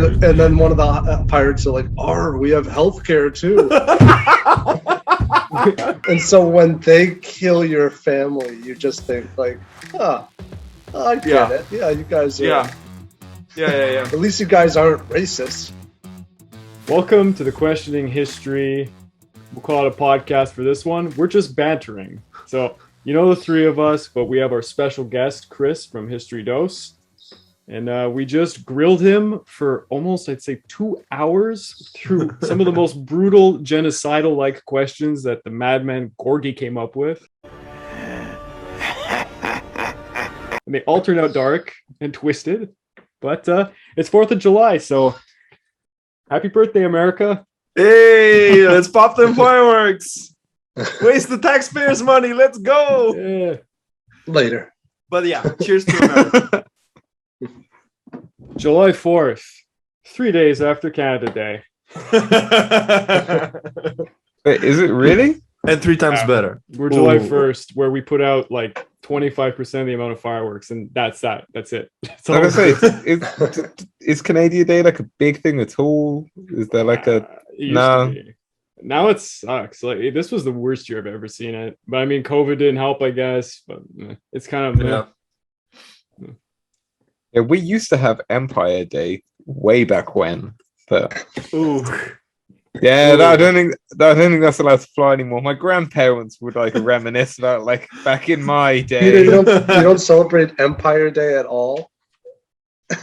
then one of the pirates are like, we have healthcare too. And so when they kill your family, you just think like, I get it. Yeah, you guys are. Yeah. At least you guys aren't racist. Welcome to the Questioning History. We'll call it a podcast for this one. We're just bantering. So, you know the three of us, but we have our special guest, Chris from History Dose. And we just grilled him for almost, I'd say, 2 hours through some of the most brutal, genocidal-like questions that the madman Georgi came up with. And they all turned out dark and twisted. But it's 4th of July, so happy birthday, America. Hey, let's pop them fireworks. Waste the taxpayers' money. Let's go. Yeah. Later. But yeah, cheers to America. July 4th, 3 days after Canada Day. Wait, is it really? And 3 times better. We're July 1st, where we put out like 25% of the amount of fireworks, and that's it. That's all. Like I say, is Canadian Day like a big thing at all? Is there like no? Now it sucks. Like this was the worst year I've ever seen it. But I mean, COVID didn't help, I guess. But it's kind of Yeah, we used to have Empire Day way back when, but yeah, I don't think that's allowed to fly anymore. My grandparents would like reminisce about like back in my day. You don't celebrate Empire Day at all?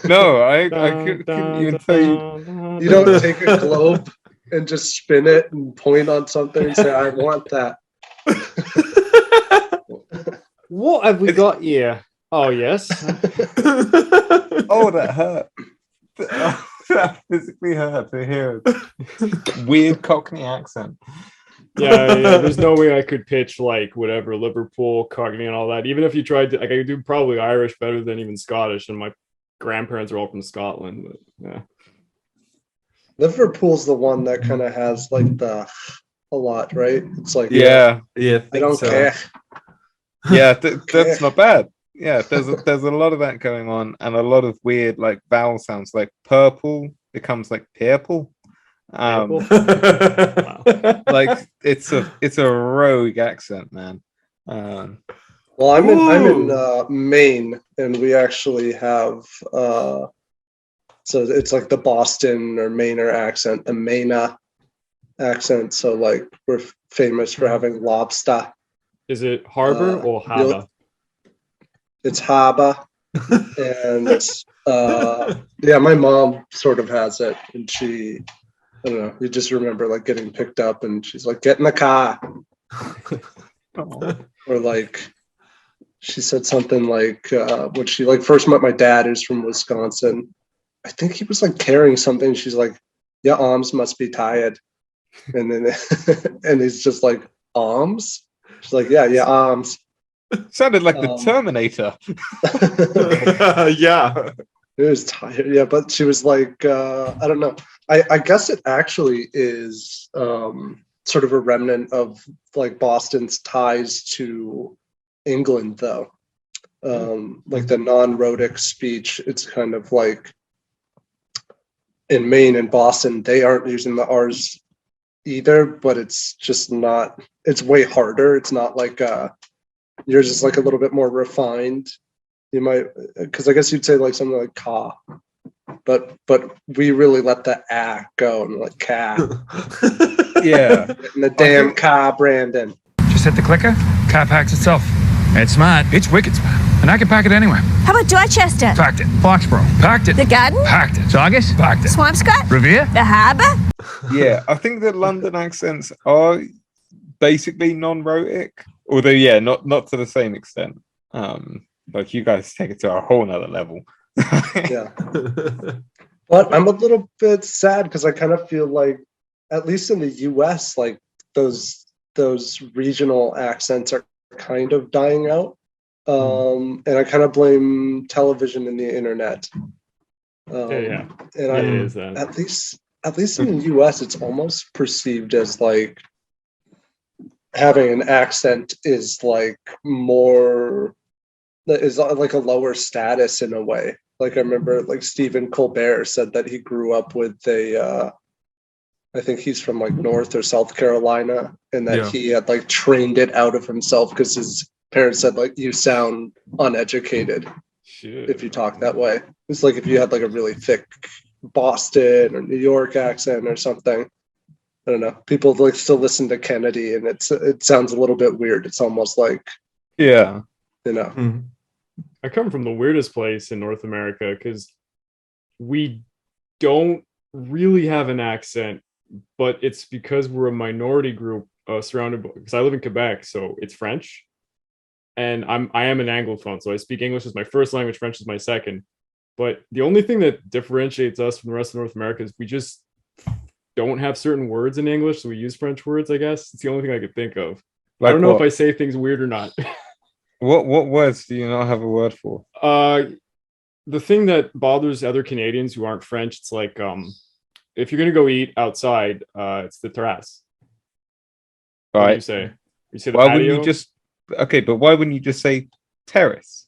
No, I couldn't even tell you. You don't take a globe and just spin it and point on something and say, "I want that." What have we got here? Oh yes. Oh, that hurt. Oh, that physically hurt to hear a weird Cockney accent. Yeah. There's no way I could pitch like whatever Liverpool, Cockney, and all that. Even if you tried to, like, I could do probably Irish better than even Scottish, and my grandparents are all from Scotland. But yeah, Liverpool's the one that kind of has like a lot, right? It's like Yeah, I don't care. Yeah, that's not bad. Yeah, there's a lot of that going on, and a lot of weird like vowel sounds. Like purple becomes like purple. Wow. Like it's a rogue accent, man. Well, I'm in Maine, and we actually have so it's like the Boston or Mainer accent, the Maina accent. So like we're famous for having lobster. Is it harbor or harbor? It's harbor, and yeah, my mom sort of has it, and I don't know. You just remember like getting picked up, and she's like, "Get in the car," or like. She said something like when she like first met my dad, who's from Wisconsin. I think he was like carrying something. She's like, "Your arms must be tired," and then and he's just like, "Arms?" She's like, "Yeah, your arms." Sounded like the Terminator. Yeah, it was tired. Yeah, but she was like, I don't know. I guess it actually is sort of a remnant of like Boston's ties to England, though. Like the non-rhotic speech, it's kind of like in Maine and Boston, they aren't using the R's either, but it's just not, it's way harder. It's not like yours is like a little bit more refined. You might, because I guess you'd say like something like "ka," but we really let the "a" go and like "ka." Yeah, and the damn "ka," Brandon. Just hit the clicker, car packs itself. It's smart. It's wicked smart. And I can pack it anywhere. How about Dorchester? Packed it. Foxborough. Packed it. The Garden? Packed it. Saugus? Packed it. Swampscott? Revere? The Harbour? yeah. I think the London accents are basically non-rhotic, although yeah, not to the same extent. Like you guys take it to a whole nother level. Yeah. But I'm a little bit sad because I kind of feel like, at least in the US, like those regional accents are kind of dying out. And I kind of blame television and the internet. Yeah. And at least in the US, it's almost perceived as like having an accent is like more, is like a lower status in a way. Like I remember, like Stephen Colbert said that he grew up with a. I think he's from like North or South Carolina, and that he had like trained it out of himself because his parents said like you sound uneducated if you talk that way. It's like if you had like a really thick Boston or New York accent or something. I don't know. People like still listen to Kennedy, and it sounds a little bit weird. It's almost like Yeah. you know. Mhm. I come from the weirdest place in North America because we don't really have an accent, but it's because we're a minority group surrounded by, because I live in Quebec, so it's French. And I am an Anglophone, so I speak English as my first language, French is my second. But the only thing that differentiates us from the rest of North America is we just don't have certain words in English, so we use French words, I guess. It's the only thing I could think of. Like I don't know what? if I say things weird or not. What words do you not have a word for? The thing that bothers other Canadians who aren't French, it's like if you're gonna go eat outside, it's the terrace. What do you Right. say? You say the Why patio? wouldn't you just but why wouldn't you just say terrace?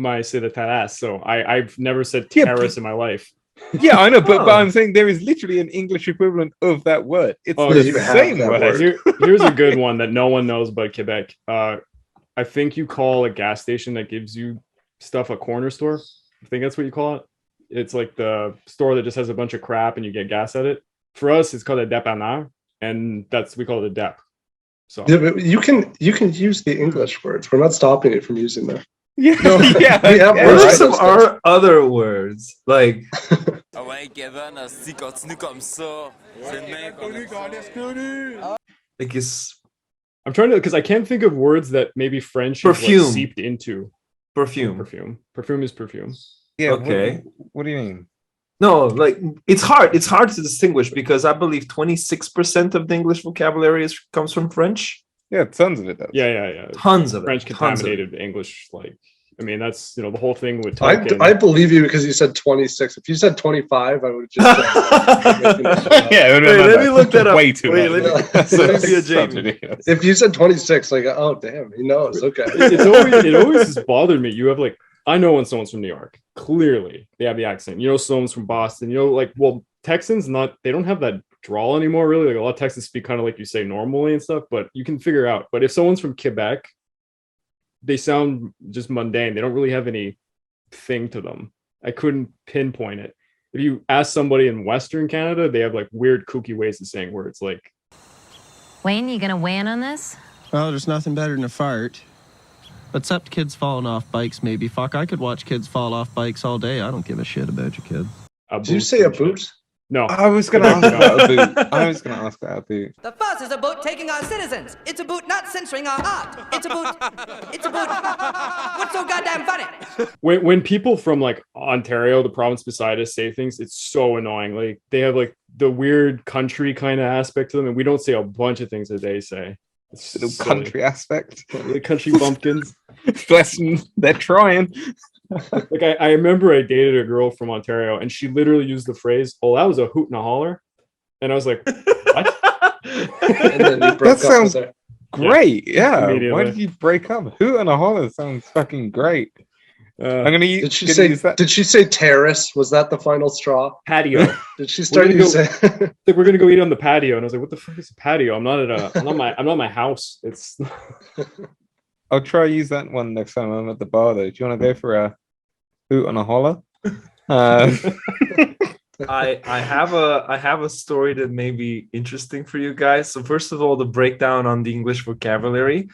I say the terrace. So I've never said Yeah, terrace in my life. Yeah, I know, but Oh. I'm saying there is literally an English equivalent of that word. It's Oh, the you have same that word. word. Here's a good one that no one knows about Quebec. I think you call a gas station that gives you stuff a corner store. I think that's what you call it. It's like the store that just has a bunch of crap and you get gas at it. For us, it's called a dépanneur, and we call it a dep. So Yeah, but you can use the English words. We're not stopping you from using them. Yeah, No, yeah. we have What words are for some those things. other words? Like, Ah ouais, Kevin, si continue comme ça, c'est le même like is I'm trying to, because I can't think of words that maybe French is Perfume. like seeped into. perfume. Perfume is perfume. Yeah, Okay. What do you mean? No, like it's hard. It's hard to distinguish because I believe 26% of the English vocabulary comes from French. Yeah, tons of it does. Yeah. Tons of it. French Tons of it. contaminated English. Like, I mean, that's the whole thing with I Tolkien. believe you because you said 26. If you said 25, I would have just said, Yeah, it would Wait, have let me look that up. way too Wait, much. let me- That's let me so- be a such Jamie. ridiculous. if you said 26, like, oh damn, he knows. Okay. it always has bothered me. You have like, I know when someone's from New York, clearly they have the accent. You know, someone's from Boston. You know, like, well, Texans they don't have that drawl anymore. Really, like a lot of Texans speak kind of like you say normally and stuff. But you can figure out. But if someone's from Quebec, they sound just mundane. They don't really have any thing to them. I couldn't pinpoint it. If you ask somebody in Western Canada, they have like weird kooky ways of saying words. Like, Wayne, you gonna weigh in on this? Well, there's nothing better than a fart. Except kids falling off bikes, maybe. Fuck, I could watch kids fall off bikes all day. I don't give a shit about your kids. Did you say a boot? No. I was going to ask about a boot. I was going to ask about a boot. The fuss is about taking our citizens. It's about not censoring our art. It's about what's so goddamn funny? When people from like Ontario, the province beside us, say things, it's so annoying. Like they have like the weird country kind of aspect to them, and we don't say a bunch of things that they say. It's The silly. country aspect. The country bumpkins. Bless them. They're trying. Like I remember I dated a girl from Ontario, and she literally used the phrase, "Oh, that was a hoot and a holler," and I was like, "What?" And then you broke up sounds- with her. Great. Yeah. Why Immediately. did you break up? Hoot and a holler sounds fucking great. I'm going to Did she use say? that. Did she say terrace? Was that the final straw? Patio. Did she start gonna go- using? Like we're gonna go eat on the patio, and I was like, "What the fuck is a patio? I'm not my house. It's." I'll try to use that one next time I'm at the bar, though. Do you want to go for a hoot and a holler? I have a story that may be interesting for you guys. So first of all, the breakdown on the English vocabulary.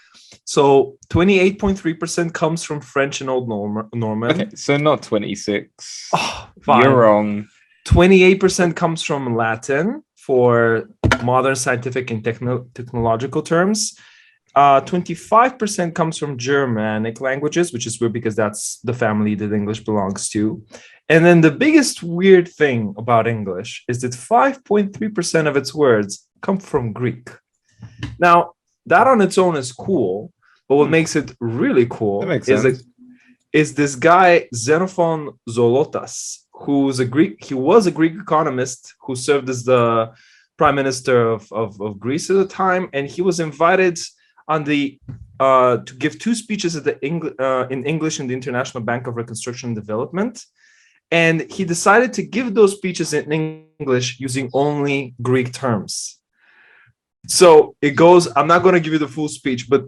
So 28.3% comes from French and Old Norman. Okay, so not 26. Oh, fine. You're wrong. 28% comes from Latin for modern scientific and technological terms. 25% comes from Germanic languages, which is weird because that's the family that English belongs to. And then the biggest weird thing about English is that 5.3% of its words come from Greek. Now, that on its own is cool, but what makes it really cool That makes is sense. is this guy Xenophon Zolotas, who's a Greek. He was a Greek economist who served as the prime minister of Greece at the time, and he was invited on the to give two speeches at the in English in the International Bank of Reconstruction and Development. And he decided to give those speeches in English using only Greek terms. So it goes, I'm not going to give you the full speech, but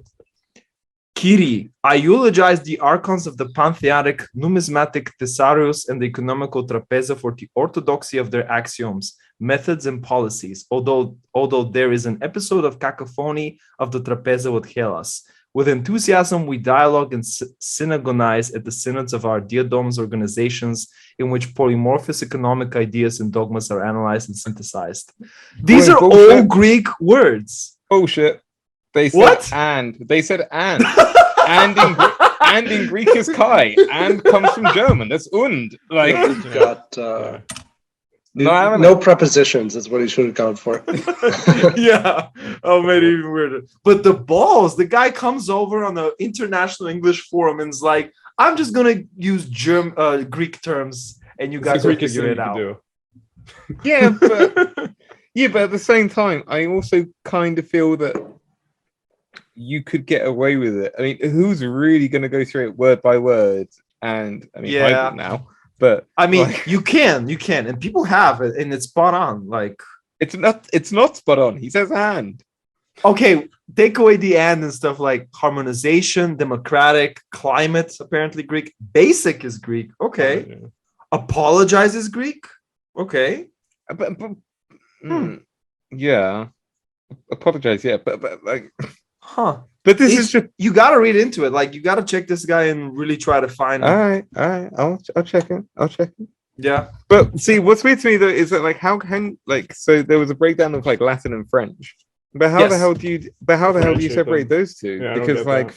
Kyrie, I eulogize the archons of the pantheistic numismatic Thesaurus and the economical trapeza for the orthodoxy of their axioms, methods, and policies, although there is an episode of cacophony of the trapeza with Hellas. With enthusiasm, we dialogue and synagonize at the synods of our diadoms organizations in which polymorphous economic ideas and dogmas are analyzed and synthesized. These are all Greek words. Bullshit. They said what? They said and. and in Greek is kai. And comes from German. That's und. Like, got no prepositions is what he should have gone for. Yeah. Oh, made it even weirder. But the balls, the guy comes over on the International English Forum and is like, I'm just going to use Greek terms and you guys will figure it out. Yeah, but at the same time, I also kind of feel that you could get away with it. I mean, who's really going to go through it word by word? And I mean, I do now. But I mean, like, you can, and people have it, and it's spot on. Like, it's not spot on. He says "and." Okay, take away the "and" and stuff like harmonization, democratic, climate. Apparently, Greek. Basic is Greek. Okay. Yeah. Apologize is Greek. Okay. Yeah. Apologize. Yeah, but like. Huh. But this is just, you got to read into it. Like, you got to check this guy and really try to find him. All right. I'll check him. Yeah. But see, what's weird to me though is that like, how can so there was a breakdown of like Latin and French, but how the hell do you separate those two? Yeah, because like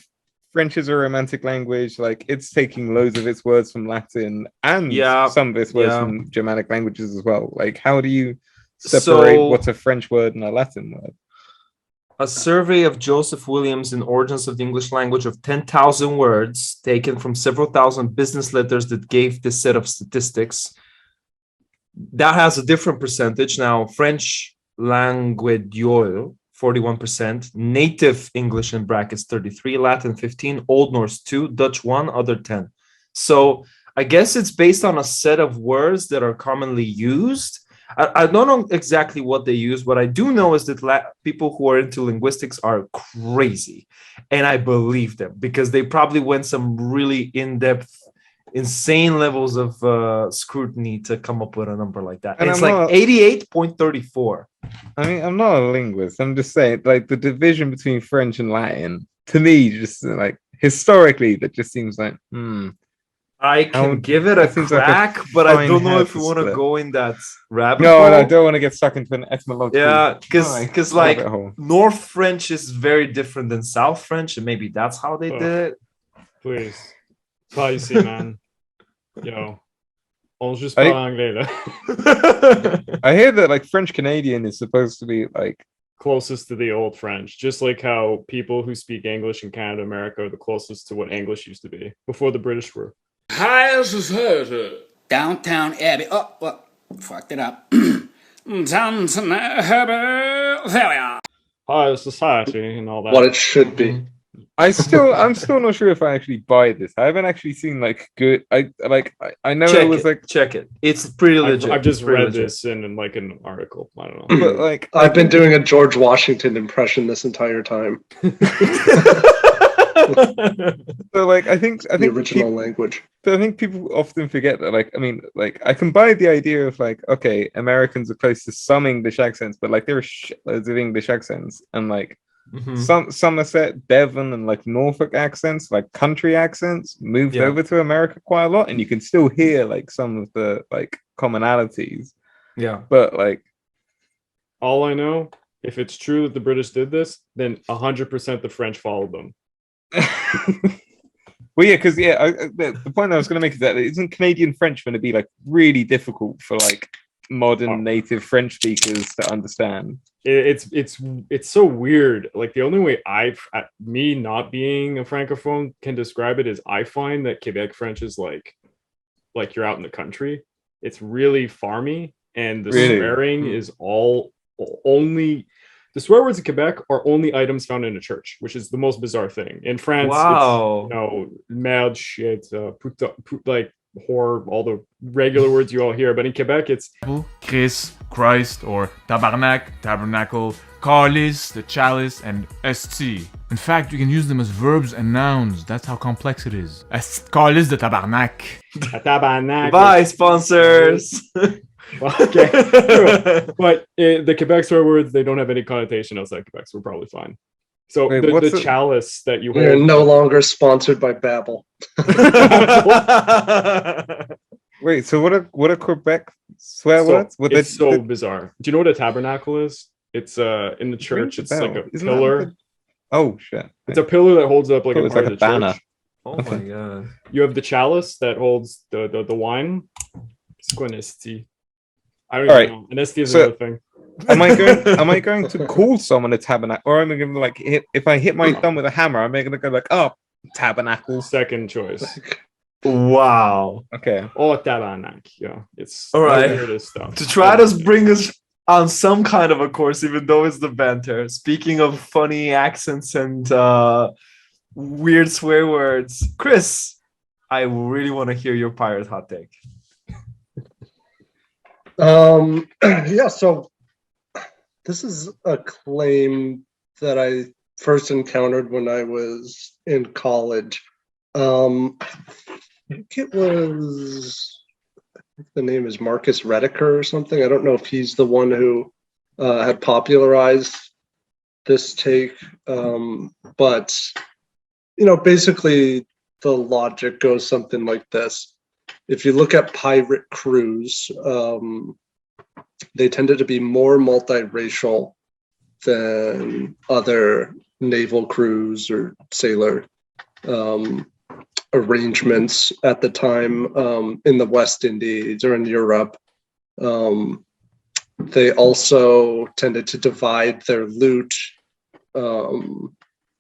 French is a romantic language. Like, it's taking loads of its words from Latin and some of its words from Germanic languages as well. Like, how do you separate what's a French word and a Latin word? A survey of Joseph Williams in Origins of the English Language of 10,000 words taken from several thousand business letters that gave this set of statistics. That has a different percentage. Now, French languageol, 41%, native English in brackets 33, Latin 15, Old Norse 2, Dutch 1, other 10. So I guess it's based on a set of words that are commonly used. I don't know exactly what they use. What I do know is that people who are into linguistics are crazy. And I believe them because they probably went some really in-depth, insane levels of scrutiny to come up with a number like that. And it's like 88.34. I mean, I'm not a linguist. I'm just saying, like, the division between French and Latin, to me, just like historically, that just seems like, I can give it a crack, but I don't know if we want to go in that rabbit hole. No, I don't want to get stuck into an etymological. Yeah, because like North French is very different than South French, and maybe that's how they did it. Please, pas ici, man. Yo, on juste parle anglais là. I hear that like French Canadian is supposed to be like closest to the old French, just like how people who speak English in Canada, America are the closest to what English used to be before the British were. High society. Downtown Abbey. Oh, well, fucked it up. Downtown Abbey. There we are. High society and all that. What it should be. I'm still not sure if I actually buy this. I haven't actually seen like good. I know it was like check it. It's pretty legit. I've just read this in like an article. I don't know. But like I've been doing a George Washington impression this entire time. So like I think the original language. So I think people often forget that like I mean like I can buy the idea of like okay, Americans are close to some English accents, but like there are shitloads of English accents and like some Somerset, Devon, and like Norfolk accents, like country accents, moved over to America quite a lot, and you can still hear like some of the like commonalities. Yeah, but like all I know, if it's true that the British did this, then 100% the French followed them. Well, yeah, because the point I was going to make is that isn't Canadian French going to be like really difficult for like modern native French speakers to understand? It's so weird. Like the only way me not being a francophone can describe it is I find that Quebec French is like you're out in the country. It's really farmy, and the swearing is only. The swear words in Quebec are only items found in a church, which is the most bizarre thing. In France, it's, merde, shit, like horror, all the regular words you all hear. But in Quebec, it's Chris, Christ, or tabarnak, tabernacle, Carlis, the chalice, and esti. In fact, you can use them as verbs and nouns. That's how complex it is. Carlis de tabarnak. a tabarnak. Bye, sponsors. Okay, cool. But the Quebec swear words, they don't have any connotation outside Quebec, so we're probably fine. So Wait, the chalice that you We're hold. no longer sponsored by Babbel. Wait, so what are Quebec swear So words? What it's so bizarre. Do you know what a tabernacle is? It's in the church. It's like a Isn't that pillar. Oh shit! It's a pillar that holds up like Thought a it was part like of the a banner. church. Oh my god. You have the chalice that holds the wine. It's called an esti. I don't All even right. know. An esti is So- another thing. Am I going to call someone a tabernacle, or am I going to like if I hit my thumb with a hammer? Am I going to go like, oh, tabernacle? Second choice. Wow. Okay. Oh, tabernacle. Yeah, it's All right. the weirdest stuff. To try to bring us on some kind of a course, even though it's the banter. Speaking of funny accents and weird swear words, Chris, I really want to hear your pirate hot take. Yeah, so this is a claim that I first encountered when I was in college. I think it was, I think the name is Marcus Rediker or something. I don't know if he's the one who had popularized this take. But, you know, basically the logic goes something like this. If you look at pirate crews, they tended to be more multiracial than other naval crews or sailor arrangements at the time in the West Indies or in Europe. They also tended to divide their loot a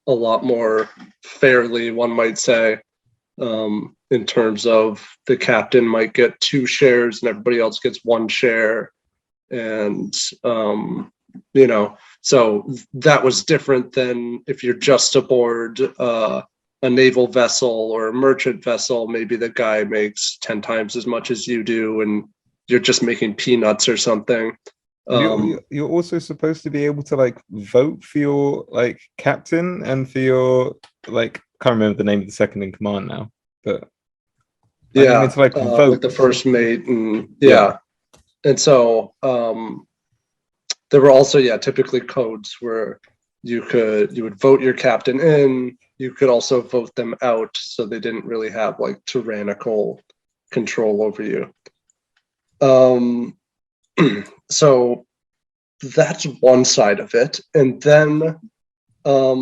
lot more fairly, one might say, in terms of the captain might get 2 shares and everybody else gets 1 share. And, you know, so that was different than if you're just aboard a naval vessel or a merchant vessel. Maybe the guy makes 10 times as much as you do and you're just making peanuts or something. You're also supposed to be able to like vote for your like captain and for your like, can't remember the name of the second in command now, but yeah, it's like with the first mate and yeah. And so there were also typically codes where you would vote your captain in. You could also vote them out, so they didn't really have like tyrannical control over you. So that's one side of it, and then a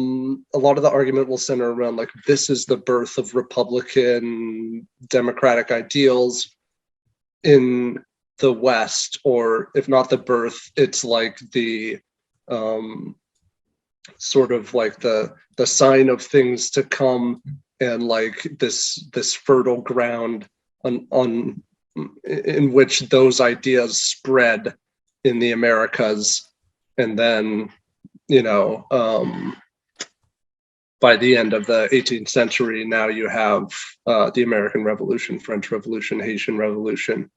lot of the argument will center around like this is the birth of Republican democratic ideals in the West, or if not the birth, it's like the sort of like the sign of things to come, and like this fertile ground on in which those ideas spread in the Americas. And then, you know, by the end of the 18th century, now you have the American Revolution, French Revolution, Haitian Revolution.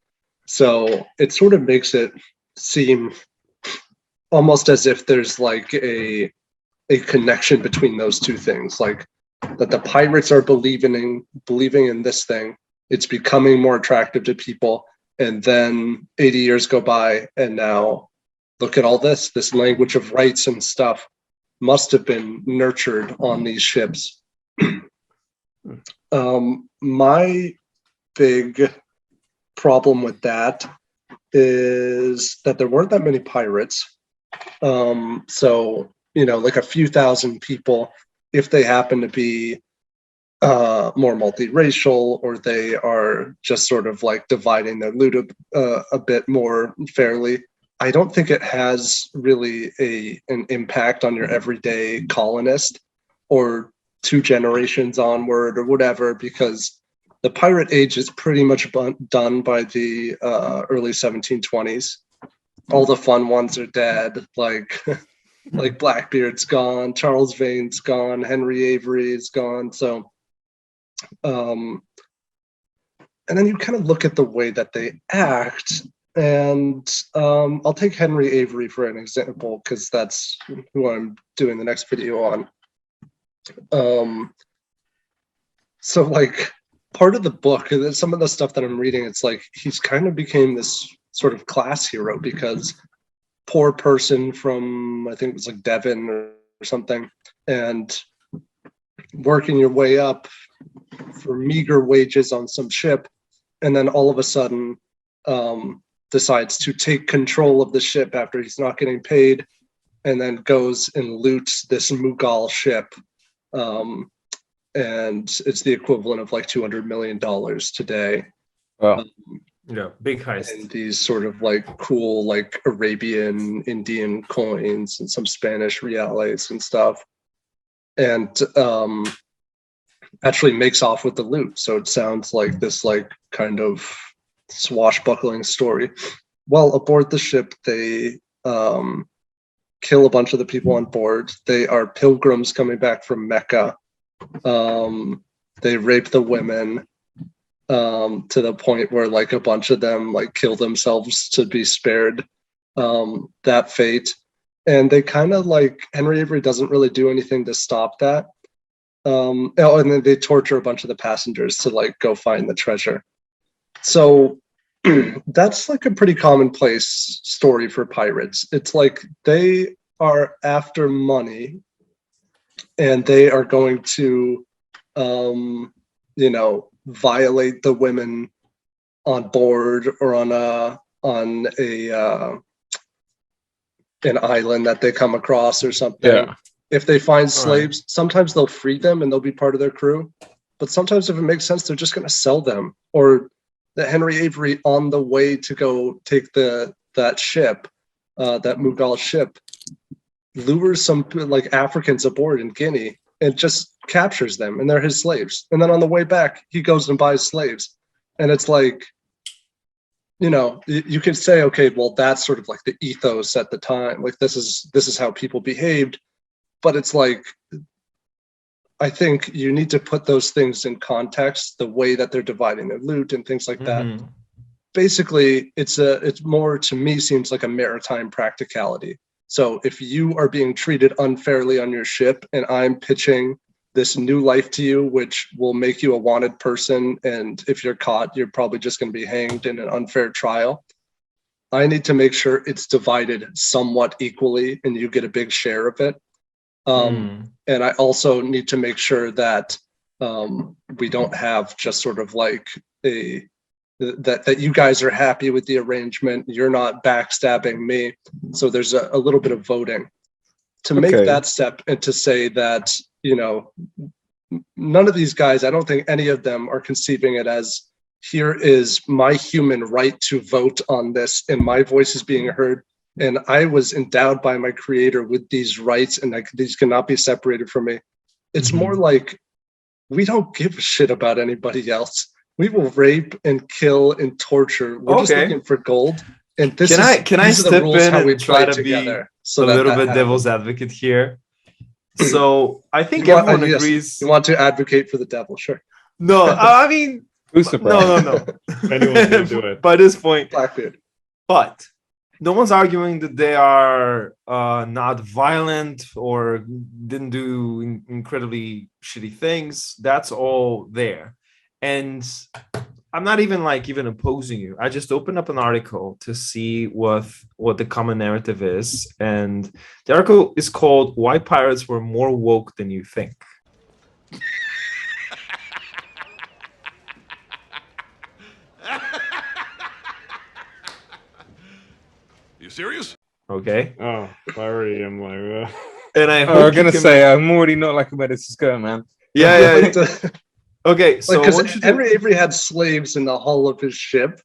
So it sort of makes it seem almost as if there's like a connection between those two things, like that the pirates are believing in this thing. It's becoming more attractive to people. And then 80 years go by, and now look at all this language of rights and stuff must have been nurtured on these ships. My big problem with that is that there weren't that many pirates. So, you know, like a few thousand people, if they happen to be more multiracial, or they are just sort of like dividing their loot a bit more fairly, I don't think it has really an impact on your everyday colonist or 2 generations onward or whatever, because the pirate age is pretty much done by the early 1720s. All the fun ones are dead, like like Blackbeard's gone, Charles Vane's gone, Henry Avery is gone. So then you kind of look at the way that they act, and I'll take Henry Avery for an example because that's who I'm doing the next video on. So like part of the book, and some of the stuff that I'm reading, it's like he's kind of became this sort of class hero because poor person from, I think it was like Devon or something, and working your way up for meager wages on some ship, and then all of a sudden decides to take control of the ship after he's not getting paid, and then goes and loots this Mughal ship. And it's the equivalent of like $200 million today. Wow. Yeah, big heist. And these sort of like cool, like Arabian, Indian coins and some Spanish reales and stuff. And actually makes off with the loot. So it sounds like this like kind of swashbuckling story. Well, aboard the ship, they kill a bunch of the people on board. They are pilgrims coming back from Mecca. They rape the women to the point where like a bunch of them like kill themselves to be spared that fate. And they kind of like, Henry Avery doesn't really do anything to stop that. And then they torture a bunch of the passengers to like go find the treasure. So that's like a pretty commonplace story for pirates. It's like they are after money and they are going to, violate the women on board or on an island that they come across or something. Yeah. If they find slaves, sometimes they'll free them and they'll be part of their crew. But sometimes if it makes sense, they're just going to sell them. Or that Henry Avery on the way to go take that ship, that Mughal ship, lures some like Africans aboard in Guinea and just captures them, and they're his slaves. And then on the way back, he goes and buys slaves. And it's like, you could say, okay, well, that's sort of like the ethos at the time. Like this is how people behaved. But it's like, I think you need to put those things in context, the way that they're dividing their loot and things like that. Basically, it's more, to me, seems like a maritime practicality. So if you are being treated unfairly on your ship and I'm pitching this new life to you, which will make you a wanted person, and if you're caught, you're probably just going to be hanged in an unfair trial, I need to make sure it's divided somewhat equally and you get a big share of it. And I also need to make sure that we don't have just sort of like that you guys are happy with the arrangement. You're not backstabbing me. So there's a little bit of voting to make that step, and to say that, none of these guys, I don't think any of them are conceiving it as, here is my human right to vote on this and my voice is being heard. And I was endowed by my creator with these rights, and these cannot be separated from me. It's more like, we don't give a shit about anybody else. We will rape and kill and torture. We're just looking for gold. And this can I step in and try to be a little bit devil's advocate here? So I think everyone agrees. You want to advocate for the devil, sure. No, I mean, no. Anyone's gonna do it. By this point, Blackbeard. But no one's arguing that they are not violent or didn't do incredibly shitty things. That's all there. And I'm not even opposing you. I just opened up an article to see what the common narrative is. And the article is called "Why Pirates Were More Woke Than You Think." You serious? Okay. Oh, I already am like, and I was gonna say, I'm already not like where this is going, man. Yeah. Okay, so because Henry Avery had slaves in the hull of his ship.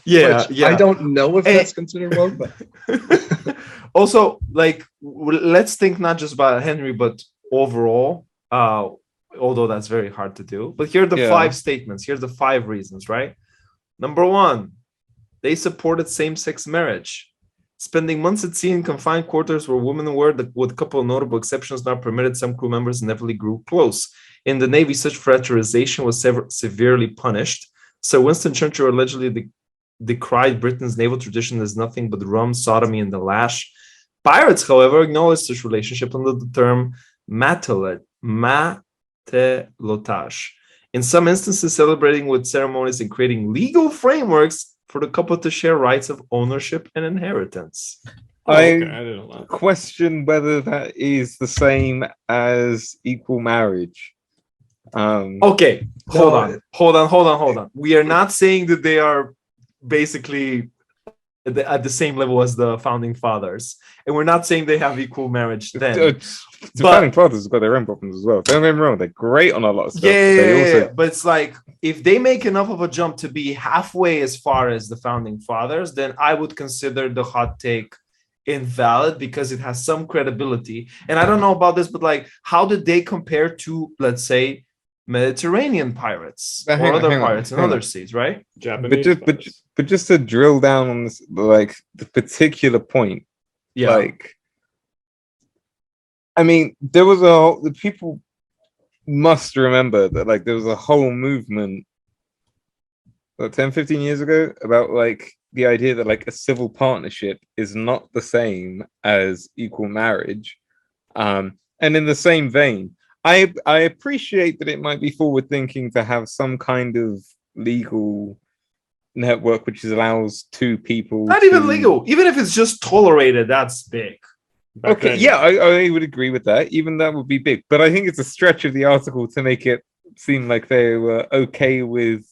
Yeah. I don't know if that's considered woke, but also, like, let's think not just about Henry, but overall. Although that's very hard to do. But here are the 5 statements. Here's the 5 reasons, right? Number 1, they supported same-sex marriage. Spending months at sea in confined quarters where women were, with a couple of notable exceptions, not permitted, some crew members inevitably grew close. In the Navy, such fraternization was severely punished. Sir Winston Churchill allegedly decried Britain's naval tradition as nothing but rum, sodomy, and the lash. Pirates, however, acknowledged this relationship under the term matelotage. In some instances, celebrating with ceremonies and creating legal frameworks for the couple to share rights of ownership and inheritance. I didn't know that. Question whether that is the same as equal marriage. Okay, hold on. We are not saying that they are basically at the same level as the founding fathers, and we're not saying they have equal marriage then. The founding fathers have got their own problems as well. Don't get me wrong, they're great on a lot of stuff. Yeah. But it's like, if they make enough of a jump to be halfway as far as the founding fathers, then I would consider the hot take invalid because it has some credibility. And I don't know about this, but like, how did they compare to, let's say, Mediterranean pirates or other pirates in other seas, right? Japanese. But just to drill down on this, like the particular point, like, I mean, there was the people must remember that like there was a whole movement 10, 15 years ago about like the idea that like a civil partnership is not the same as equal marriage. And in the same vein, I appreciate that it might be forward thinking to have some kind of legal network which allows two people not even legal, even if it's just tolerated, that's big. Okay, yeah, I would agree with that. Even that would be big, but I think it's a stretch of the article to make it seem like they were okay with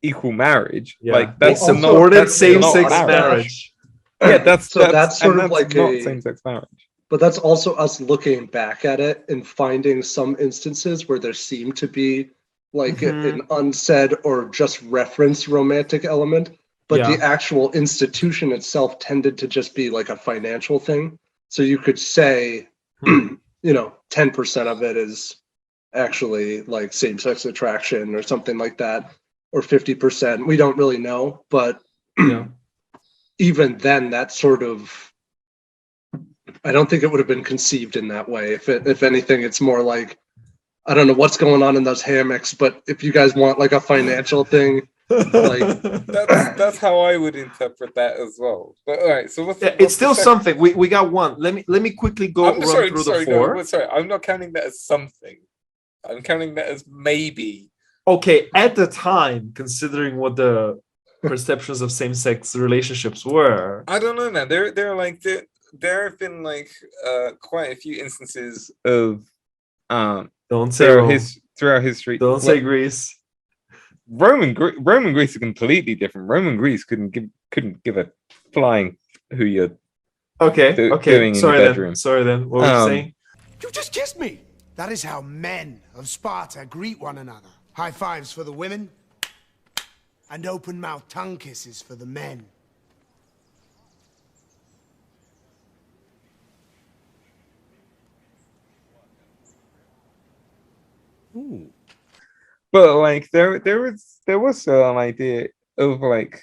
equal marriage. Like that's supported same-sex marriage. Yeah, that's sort of like not same-sex marriage. But that's also us looking back at it and finding some instances where there seemed to be like an unsaid or just referenced romantic element, but the actual institution itself tended to just be like a financial thing. So you could say, 10% of it is actually like same-sex attraction or something like that, or 50%. We don't really know, but even then, that sort of, I don't think it would have been conceived in that way. If anything, it's more like, I don't know what's going on in those hammocks, but if you guys want like a financial thing, like that's how I would interpret that as well. But all right, so what's it's still something. We got one. Let me quickly go run through the four. No, sorry, I'm not counting that as something. I'm counting that as maybe. Okay, at the time, considering what the perceptions of same-sex relationships were, I don't know now. There have been like quite a few instances of throughout history. Don't say Greece. Roman Greece is completely different. Roman Greece couldn't give a flying who you're doing in the bedroom. Sorry then. What were you saying? You just kissed me. That is how men of Sparta greet one another. High fives for the women, and open mouth tongue kisses for the men. Ooh. But like there was an idea of like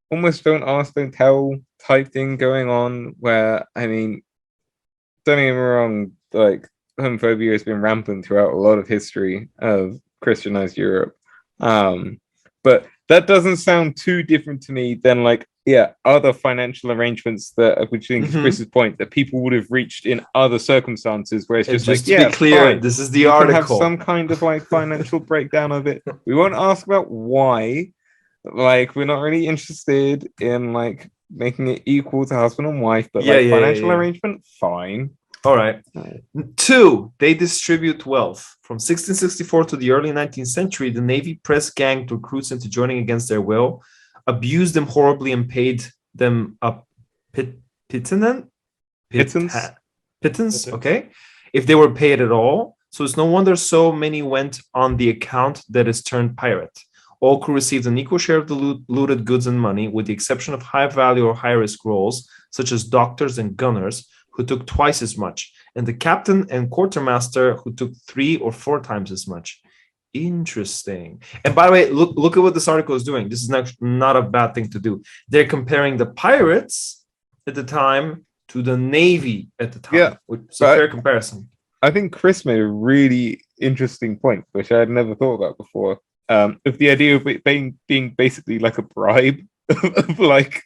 almost don't ask, don't tell type thing going on where, I mean, don't get me wrong, like homophobia has been rampant throughout a lot of history of Christianized Europe. But that doesn't sound too different to me than like, other financial arrangements that, which I think is Chris's point, that people would have reached in other circumstances where it's just like, to be clear, fine. This is the article. Have some kind of like financial breakdown of it. We won't ask about why. Like, we're not really interested in like making it equal to husband and wife, but financial arrangement, fine. All right. 2, they distribute wealth. From 1664 to the early 19th century, the Navy pressed gang recruits into joining against their will, abused them horribly, and paid them a pittance, okay, if they were paid at all. So it's no wonder so many went on the account that is turned pirate. All crew received an equal share of the looted goods and money, with the exception of high value or high risk roles, such as doctors and gunners, who took twice as much, and the captain and quartermaster, who took 3 or 4 times as much. Interesting. And by the way, look at what this article is doing. This is not a bad thing to do. They're comparing the pirates at the time to the Navy at the time. Yeah, it's a fair comparison. I think Chris made a really interesting point, which I had never thought about before. of the idea of it being basically like a bribe of like,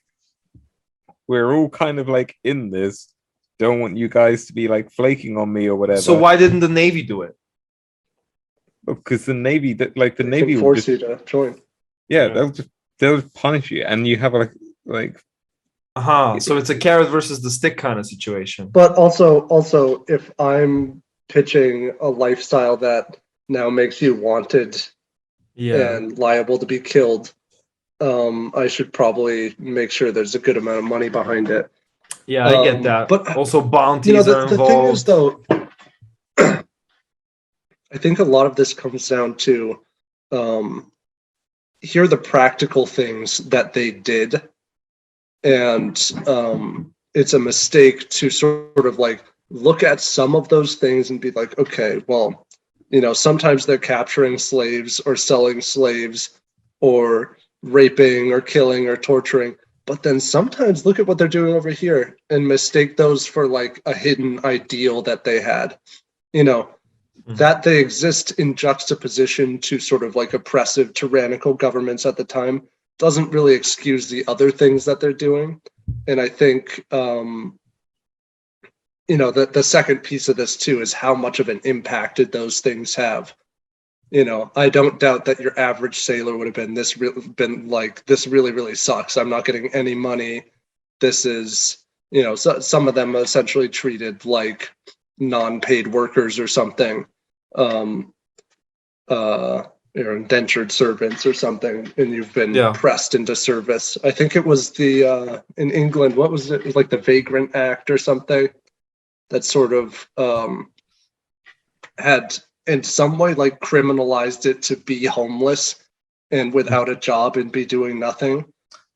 we're all kind of like in this. Don't want you guys to be like flaking on me or whatever. So why didn't the Navy do it? Because the Navy, the Navy will force just, you to join. yeah, they'll just punish you, and you have like. So it's a carrot versus the stick kind of situation. But also, if I'm pitching a lifestyle that now makes you wanted and liable to be killed, I should probably make sure there's a good amount of money behind it. Yeah, I get that. But also bounties are involved. The thing is, though, I think a lot of this comes down to here are the practical things that they did, and it's a mistake to sort of like look at some of those things and be like, okay, well, sometimes they're capturing slaves or selling slaves or raping or killing or torturing, but then sometimes look at what they're doing over here and mistake those for like a hidden ideal that they had, that they exist in juxtaposition to sort of like oppressive, tyrannical governments at the time doesn't really excuse the other things that they're doing. And I think, the second piece of this too is how much of an impact did those things have. I don't doubt that your average sailor would have been this really, really sucks. I'm not getting any money. This is, some of them essentially treated like non-paid workers or something, indentured servants or something, and you've been pressed into service. I think it was in England, what was it? It was like the Vagrant Act or something that sort of had in some way like criminalized it to be homeless and without a job and be doing nothing.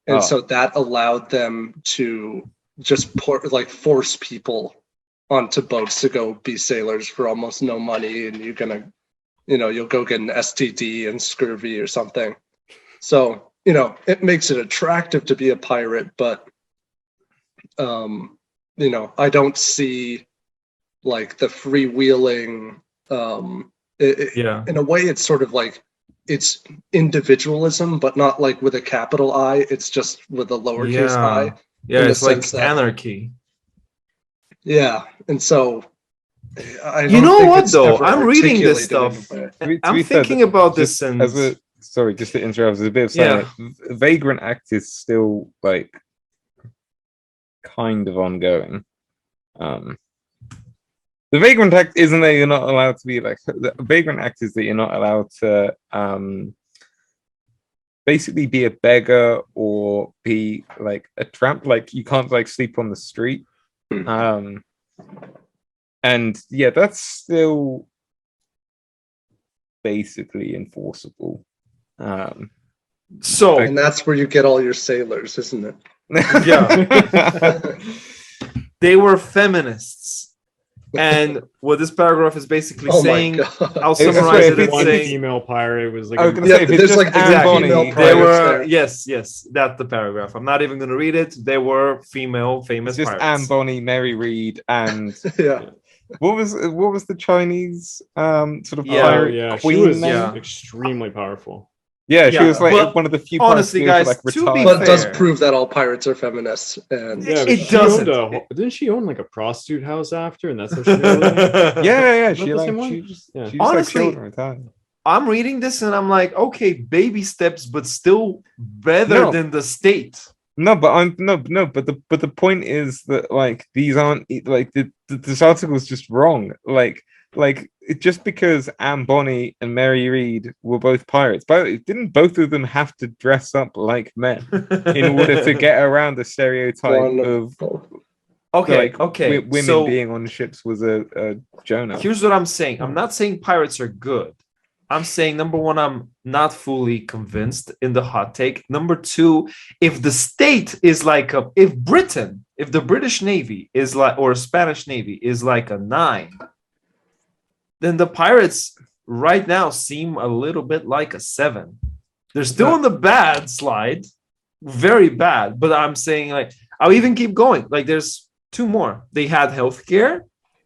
And so that allowed them to just force people onto boats to go be sailors for almost no money, and you'll go get an STD and scurvy or something. So, it makes it attractive to be a pirate, but I don't see like the freewheeling. In a way, it's sort of like it's individualism, but not like with a capital I. It's just with a lowercase I. Yeah, it's like anarchy. Yeah, and so I you know what though? I'm reading this stuff. I'm thinking about this and sorry, just to interrupt. There's a bit of saying Vagrant Act is still like kind of ongoing. The Vagrant Act isn't that you're not allowed to be like. The Vagrant Act is that you're not allowed to basically be a beggar or be like a tramp. Like you can't like sleep on the street. And yeah, that's still basically enforceable. And that's where you get all your sailors, isn't it? Yeah. They were feminists. And what this paragraph is basically saying, I'll summarize it. One female pirate was like. I was going to say, if it's just exactly. They were yes, that's the paragraph. I'm not even going to read it. They were female famous just pirates. Anne Bonny, Mary Read, and yeah. What was the Chinese sort of pirate queen? She was name? extremely powerful. Yeah, she was like one of the few. Honestly, guys, like, but it does prove that all pirates are feminists, and it doesn't. Didn't she own like a prostitute house after, and that's how she made it? Yeah. She honestly, I'm reading this and I'm like, okay, baby steps, but still better than the state. No, but but the point is that like these aren't like this article is just wrong. Like just because Anne Bonny and Mary Read were both pirates, but didn't both of them have to dress up like men in order to get around the stereotype of women being on ships was a Jonah? Here's what I'm saying. I'm not saying pirates are good. I'm saying, number one, I'm not fully convinced in the hot take. Number two, if the state is like if the British Navy is like, or Spanish Navy is like a 9, then the pirates right now seem a little bit like a 7. They're still on the bad slide, very bad. But I'm saying, like, I'll even keep going. Like, there's 2 more. They had healthcare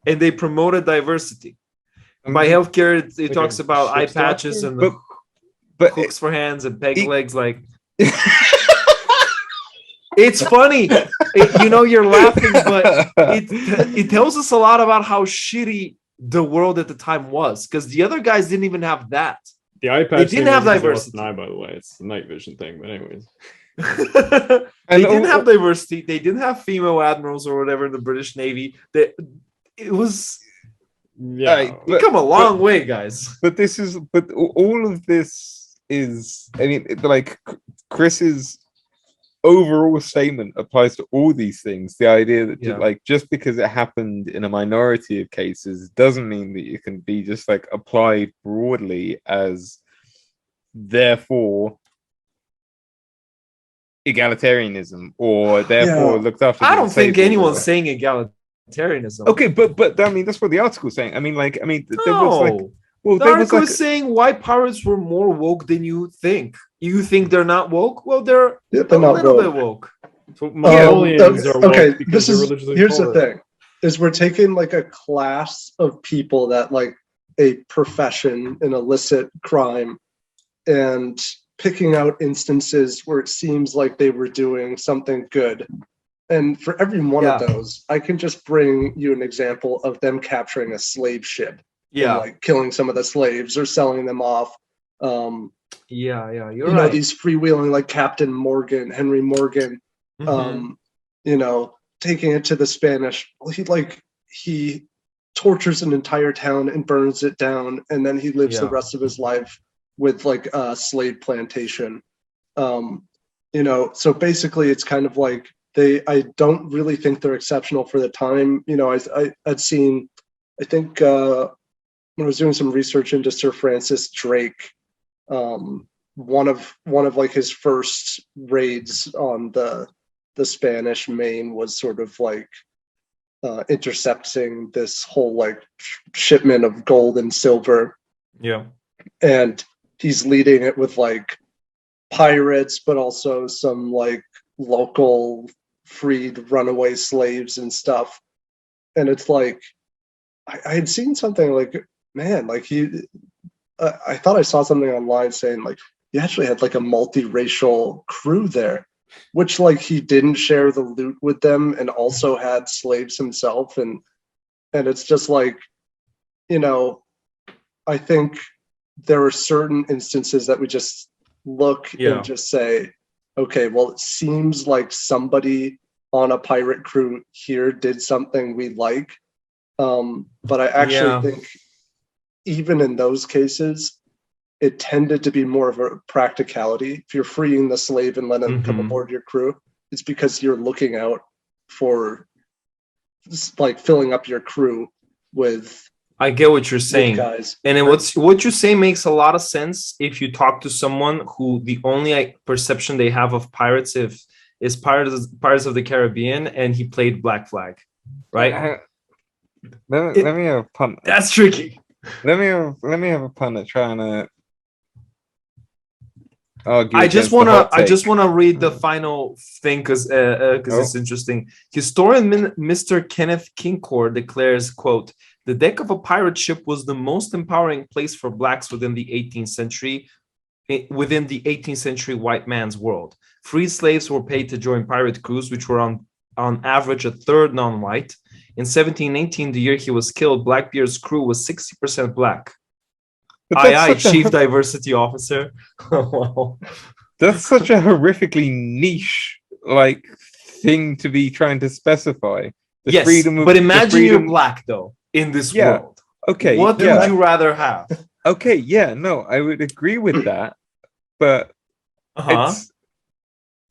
and they promoted diversity. By healthcare, it talks about eye patches and but hooks for hands and peg legs. Like, it's funny. You're laughing, but it tells us a lot about how shitty the world at the time was, because the other guys didn't even have that. The eye patch didn't have diversity. Eye, by the way, it's the night vision thing. But anyways, they didn't have diversity. They didn't have female admirals or whatever in the British Navy. It was. Yeah, we've come a long way, guys. But all of this is, I mean, like Chris's overall statement applies to all these things. The idea that like just because it happened in a minority of cases doesn't mean that it can be just like applied broadly as therefore egalitarianism or therefore looked after. I don't think anyone's saying egalitarianism. Okay, but I mean that's what the article's saying. I mean, there was like. Well, the article is saying why pirates were more woke than you think. You think they're not woke? Well, they're a little bit woke. So Mongolians are woke because they're religiously here's forward. the thing: is we're taking like a class of people that like a profession, an illicit crime, and picking out instances where it seems like they were doing something good. And for every one of those, I can just bring you an example of them capturing a slave ship. And, like killing some of the slaves or selling them off. You're right. These freewheeling like Captain Morgan, Henry Morgan, taking it to the Spanish. He tortures an entire town and burns it down, and then he lives the rest of his life with like a slave plantation. So basically it's kind of like I don't really think they're exceptional for the time. I'd seen, I think when I was doing some research into Sir Francis Drake, one of like his first raids on the Spanish Main was sort of like intercepting this whole like shipment of gold and silver. Yeah. And he's leading it with like pirates, but also some like local freed runaway slaves and stuff. And it's like, I had seen something like, man, like I thought I saw something online saying like he actually had like a multiracial crew there, which like he didn't share the loot with them and also had slaves himself. And it's just like, I think there are certain instances that we just look and just say, okay, well, it seems like somebody on a pirate crew here did something we like. But I actually think even in those cases, it tended to be more of a practicality. If you're freeing the slave and letting them come aboard your crew, it's because you're looking out for like filling up your crew with. I get what you're saying, guys. And what you say makes a lot of sense if you talk to someone who the only perception they have of pirates is Pirates of the Caribbean, and he played Black Flag, right? Let me have a punt. That's tricky. Let me have a punt at trying to argue. I just want to read the final thing because it's interesting. Historian Mr. Kenneth Kincourt declares, quote, "The deck of a pirate ship was the most empowering place for blacks within the 18th century white man's world. Freed slaves were paid to join pirate crews, which were on average a third non-white. In 1718, the year he was killed, Blackbeard's crew was 60% black." Aye, Chief Diversity Officer. Wow. That's such a horrifically niche like thing to be trying to specify. But imagine you're black though in this world. Okay. What would you rather have? Okay, yeah, no, I would agree with that. But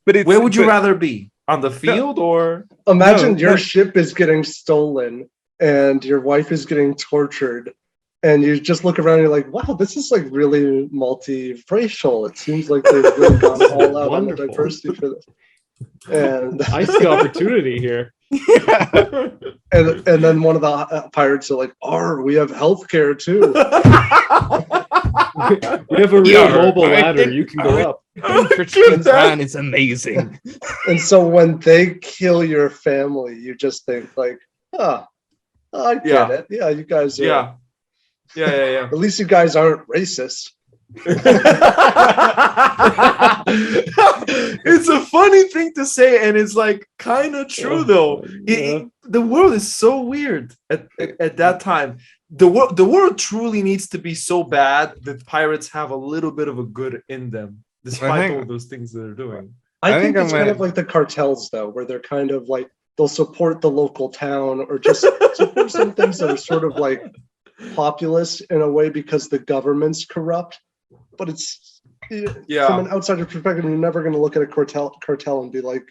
where would you rather be? On the field or imagine your ship is getting stolen and your wife is getting tortured and you just look around and you're like, wow, this is like really multiracial. It seems like they've really gone all out on the diversity for this. And I see opportunity here. and then one of the pirates are like, we have healthcare too. We have a real mobile ladder. You can go up. Plan is amazing. And so when they kill your family, you just think like, I get it. Yeah, you guys are. Yeah. At least you guys aren't racist. It's a funny thing to say, and it's like kind of true though. The world is so weird at that time. The world truly needs to be so bad that pirates have a little bit of a good in them, despite all those things that they're doing. I think it's kind of like the cartels, though, where they're kind of like they'll support the local town or just support some things that are sort of like populist in a way because the government's corrupt. But it's from an outsider perspective, you're never going to look at a cartel and be like,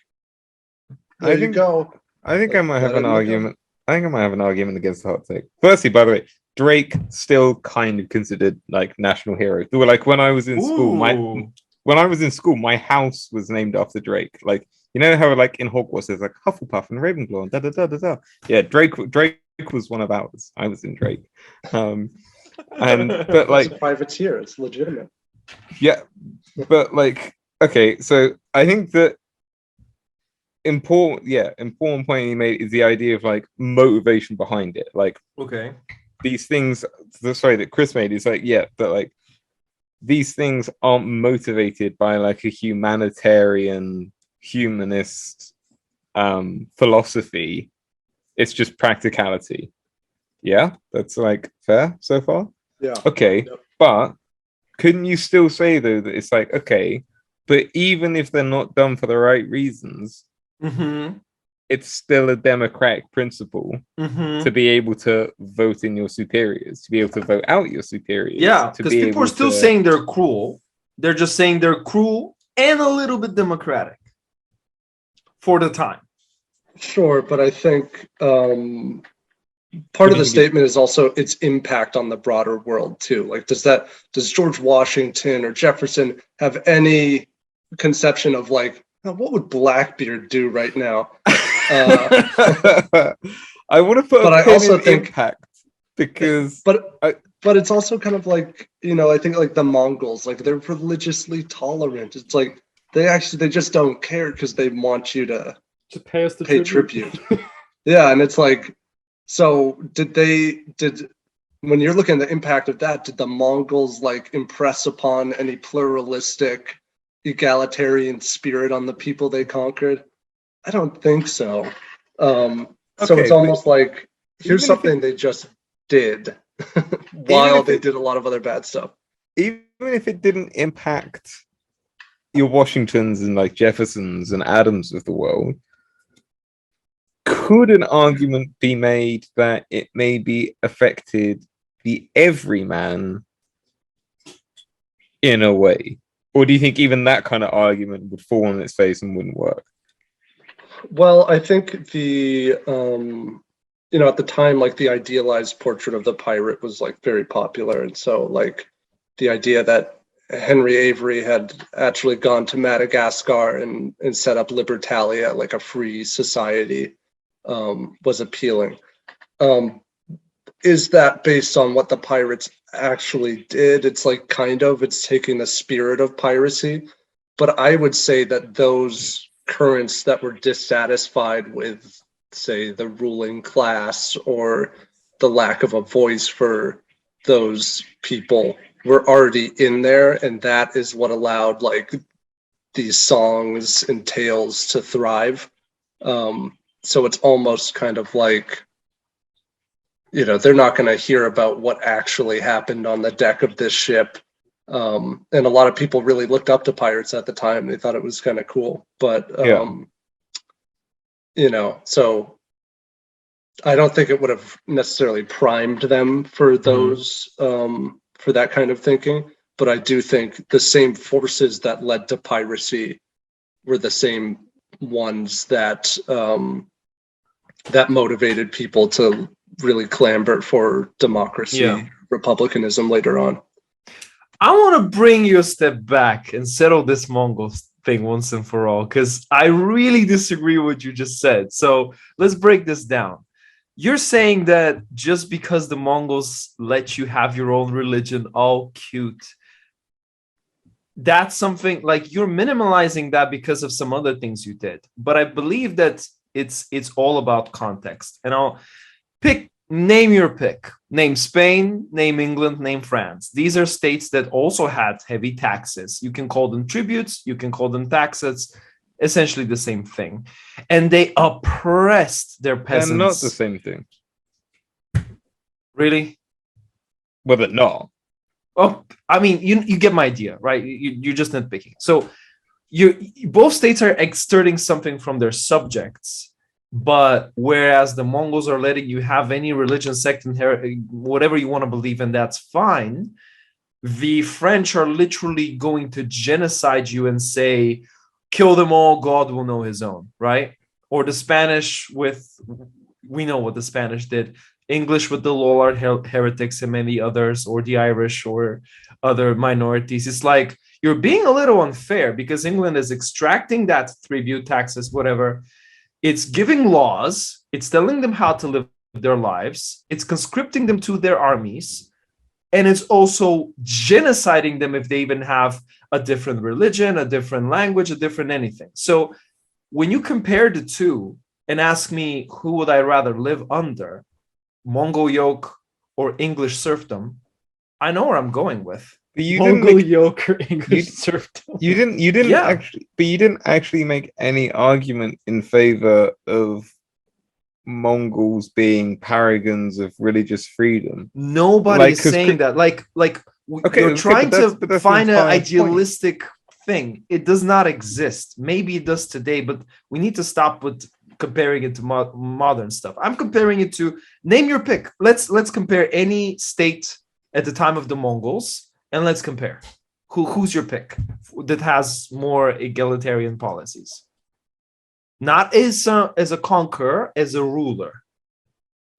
"There you go." I think I might have an argument. I think I might have an argument against the hot take. Firstly, by the way, Drake still kind of considered like national hero. They were like when I was in school, my house was named after Drake. Like you know how like in Hogwarts there's like Hufflepuff and Ravenclaw and da da da da da. Yeah, Drake was one of ours. I was in Drake. But like it's a privateer, it's legitimate. Yeah, but like okay, so I think that important point you made is the idea of like motivation behind it. Like these things that Chris made is like but like these things aren't motivated by like a humanist philosophy. It's just practicality. Yeah, that's like fair so far. Yeah. Okay, but couldn't you still say though that it's like okay, but even if they're not done for the right reasons, it's still a democratic principle to be able to vote in your superiors, to be able to vote out your superiors. Yeah, because people are still saying they're cruel. They're just saying they're cruel and a little bit democratic for the time. Sure, but I think part of the statement is also its impact on the broader world too. Like, does George Washington or Jefferson have any conception of like, what would Blackbeard do right now? I want to put, but I also think impact because, but it's also kind of like I think like the Mongols, like they're religiously tolerant. It's like they just don't care because they want you to pay us pay tribute. Yeah, and it's like, so did when you're looking at the impact of that, did the Mongols like impress upon any pluralistic, egalitarian spirit on the people they conquered? I don't think so. So it's almost like here's something they just did while they did a lot of other bad stuff. Even if it didn't impact your Washingtons and like Jeffersons and Adams of the world, could an argument be made that it maybe affected the everyman in a way? Or do you think even that kind of argument would fall on its face and wouldn't work? Well, I think the at the time, like the idealized portrait of the pirate was like very popular, and so like the idea that Henry Avery had actually gone to Madagascar and set up Libertalia, like a free society, was appealing. Is that based on what the pirates actually did? It's like it's taking the spirit of piracy, but I would say that those currents that were dissatisfied with, say, the ruling class or the lack of a voice for those people were already in there, and that is what allowed like these songs and tales to thrive. So it's almost kind of like, they're not going to hear about what actually happened on the deck of this ship. And a lot of people really looked up to pirates at the time. They thought it was kind of cool, but so I don't think it would have necessarily primed them for those, for that kind of thinking. But I do think the same forces that led to piracy were the same ones that that motivated people to really clamber for democracy, republicanism later on. I want to bring you a step back and settle this Mongol thing once and for all, because I really disagree with what you just said. So let's break this down. You're saying that just because the Mongols let you have your own religion, all cute, that's something like you're minimalizing that because of some other things you did. But I believe that it's all about context. And I'll name your pick. Name Spain, name England, name France. These are states that also had heavy taxes. You can call them tributes, you can call them taxes, essentially the same thing. And they oppressed their peasants. They're not the same thing. Really? Well, they're not. Oh, I mean, you get my idea, right? You're just nitpicking. So both states are exerting something from their subjects. But whereas the Mongols are letting you have any religion, sect, and whatever you want to believe in, that's fine. The French are literally going to genocide you and say, kill them all, God will know his own, right? Or the Spanish we know what the Spanish did. English with the Lollard heretics and many others, or the Irish or other minorities. It's like, you're being a little unfair because England is extracting that tribute, taxes, whatever. It's giving laws, it's telling them how to live their lives, it's conscripting them to their armies, and it's also genociding them if they even have a different religion, a different language, a different anything. So when you compare the two and ask me who would I rather live under, Mongol yoke or English serfdom, I know where I'm going with. But you Mongol yoke or English serfdom. You didn't actually make any argument in favor of Mongols being paragons of religious freedom. Nobody is saying that. You're trying to find an idealistic thing. It does not exist. Maybe it does today, but we need to stop with comparing it to modern stuff. I'm comparing it to, name your pick. Let's compare any state at the time of the Mongols. And let's compare. Who's your pick that has more egalitarian policies? Not as a conqueror, as a ruler.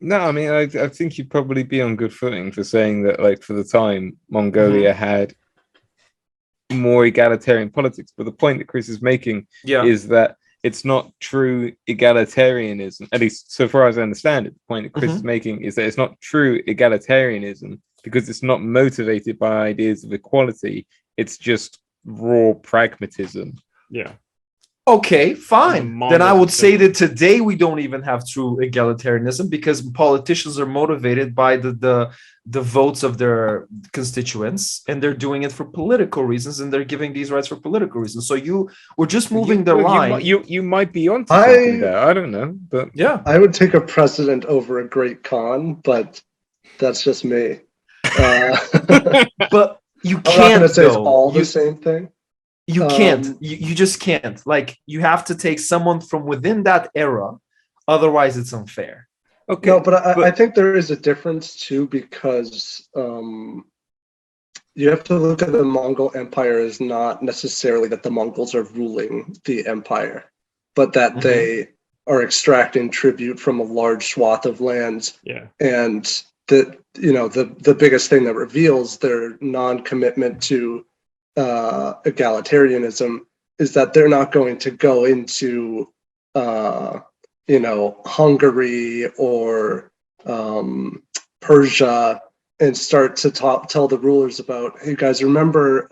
No, I mean, I think you'd probably be on good footing for saying that, like, for the time, Mongolia had more egalitarian politics. But the point that Chris is making is that it's not true egalitarianism, at least so far as I understand it. The point that Chris is making is that it's not true egalitarianism because it's not motivated by ideas of equality. It's just raw pragmatism. Yeah. Okay, fine. Then I would say that today we don't even have true egalitarianism because politicians are motivated by the votes of their constituents, and they're doing it for political reasons, and they're giving these rights for political reasons. So we're just moving the line. You might be onto something there. I don't know, but yeah, I would take a precedent over a great Khan, but that's just me. But you can't. I'm not going to say it's all the same thing. You can't. You just can't. Like, you have to take someone from within that era, otherwise it's unfair. Okay, no, but I think there is a difference too, because you have to look at the Mongol Empire as not necessarily that the Mongols are ruling the empire, but that they are extracting tribute from a large swath of lands. Yeah, and that, you know, the biggest thing that reveals their non-commitment to egalitarianism is that they're not going to go into Hungary or Persia and start to tell the rulers about, hey guys, remember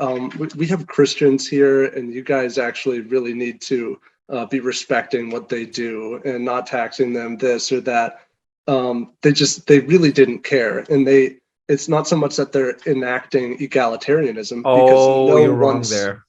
we have Christians here, and you guys actually really need to be respecting what they do and not taxing them this or that. They really didn't care, and it's not so much that they're enacting egalitarianism, because you're wrong there.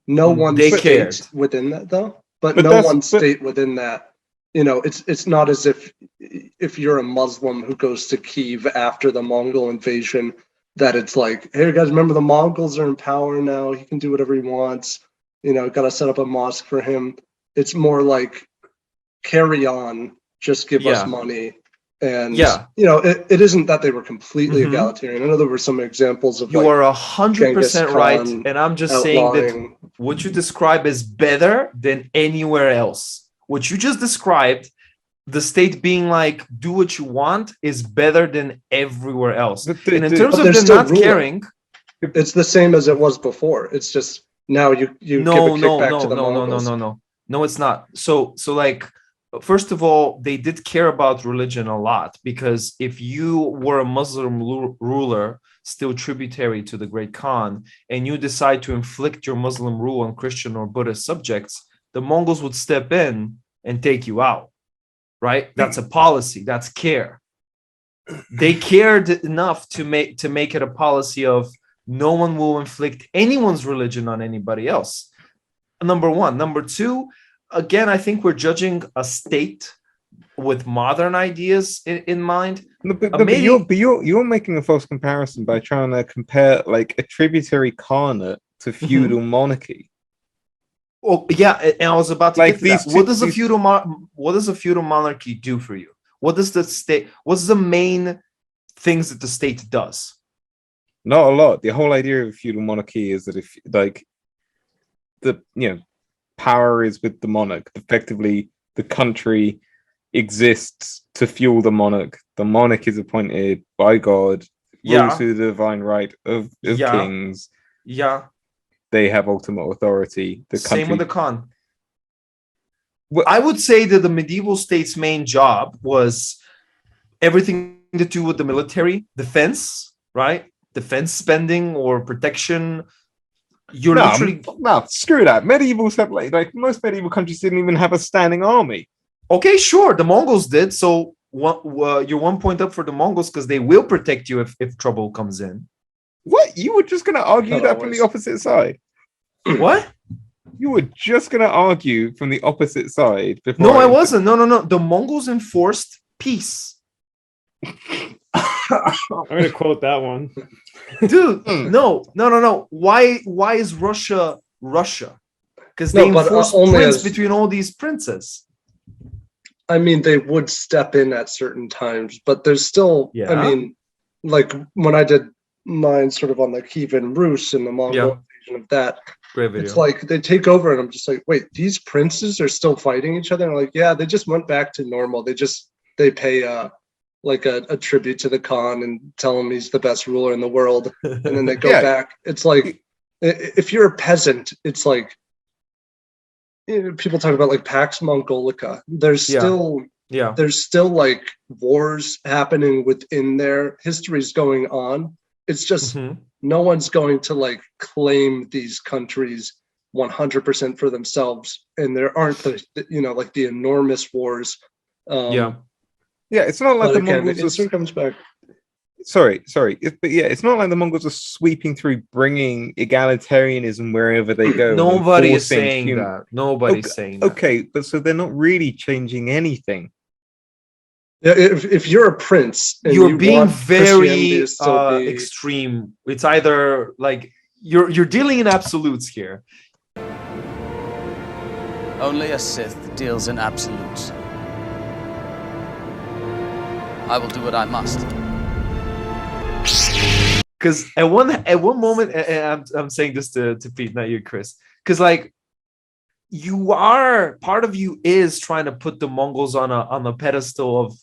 No one they state cared. within that, though. But no one state within that. You know, it's not as if you're a Muslim who goes to Kyiv after the Mongol invasion, that it's like, hey guys, remember the Mongols are in power now. He can do whatever he wants. You know, got to set up a mosque for him. It's more like, carry on, just give us money. And it isn't that they were completely egalitarian. I know there were some examples of you are 100% right, and I'm just saying that what you describe is better than anywhere else. What you just described, the state being like, do what you want, is better than everywhere else. And in terms of them not caring, it's the same as it was before. It's just now you give a kickback to the Mongols. No, it's not. So like, first of all, they did care about religion a lot, because if you were a Muslim ruler, still tributary to the Great Khan, and you decide to inflict your Muslim rule on Christian or Buddhist subjects, the Mongols would step in and take you out, right? That's a policy. That's care. they cared enough to make it a policy of no one will inflict anyone's religion on anybody else. Number one. Number two, again, I think we're judging a state with modern ideas in mind. But you're making a false comparison by trying to compare like a tributary khanate to feudal monarchy. Oh yeah, and I was about to Like get to that. What does a feudal monarchy do for you? What does the state? What's the main things that the state does? Not a lot. The whole idea of feudal monarchy is that if like the power is with the monarch, effectively the country exists to fuel the monarch. The monarch is appointed by God, rules through the divine right of kings. Yeah. They have ultimate authority. The country... Same with the Khan. I would say that the medieval state's main job was everything to do with the military, defense, right? Defense spending or protection. You're literally screw that. Medievals have like most medieval countries didn't even have a standing army. Okay, sure. The Mongols did. So you're 1 point up for the Mongols because they will protect you if trouble comes in. What? You were just going to argue that from the opposite side? What? You were just going to argue from the opposite side before. No, I wasn't. No. The Mongols enforced peace. I'm going to quote that one. Dude, no. Why is Russia Russia? Because they enforce prince between all these princes. I mean, they would step in at certain times, but there's still, I mean, like when I did mine sort of on the Kievan Rus and the Mongol invasion of that, it's like they take over and I'm just like, wait, these princes are still fighting each other? And I'm like, yeah, they just went back to normal. They pay like a tribute to the Khan and tell him he's the best ruler in the world. And then they go back. It's like, if you're a peasant, it's like, people talk about like Pax Mongolica. There's still like wars happening within there. History's going on. It's just no one's going to like claim these countries 100% for themselves, and there aren't like the enormous wars. It's not like the Mongols comes back. Sorry. It's not like the Mongols are sweeping through, bringing egalitarianism wherever they go. Nobody is saying that. Nobody's saying that. Okay, but so they're not really changing anything. Yeah, if you're a prince, and you're being very extreme. It's either like you're dealing in absolutes here. Only a Sith deals in absolutes. I will do what I must. Because at one moment, and I'm saying this to Pete, not you, Chris, because like part of you is trying to put the Mongols on a pedestal of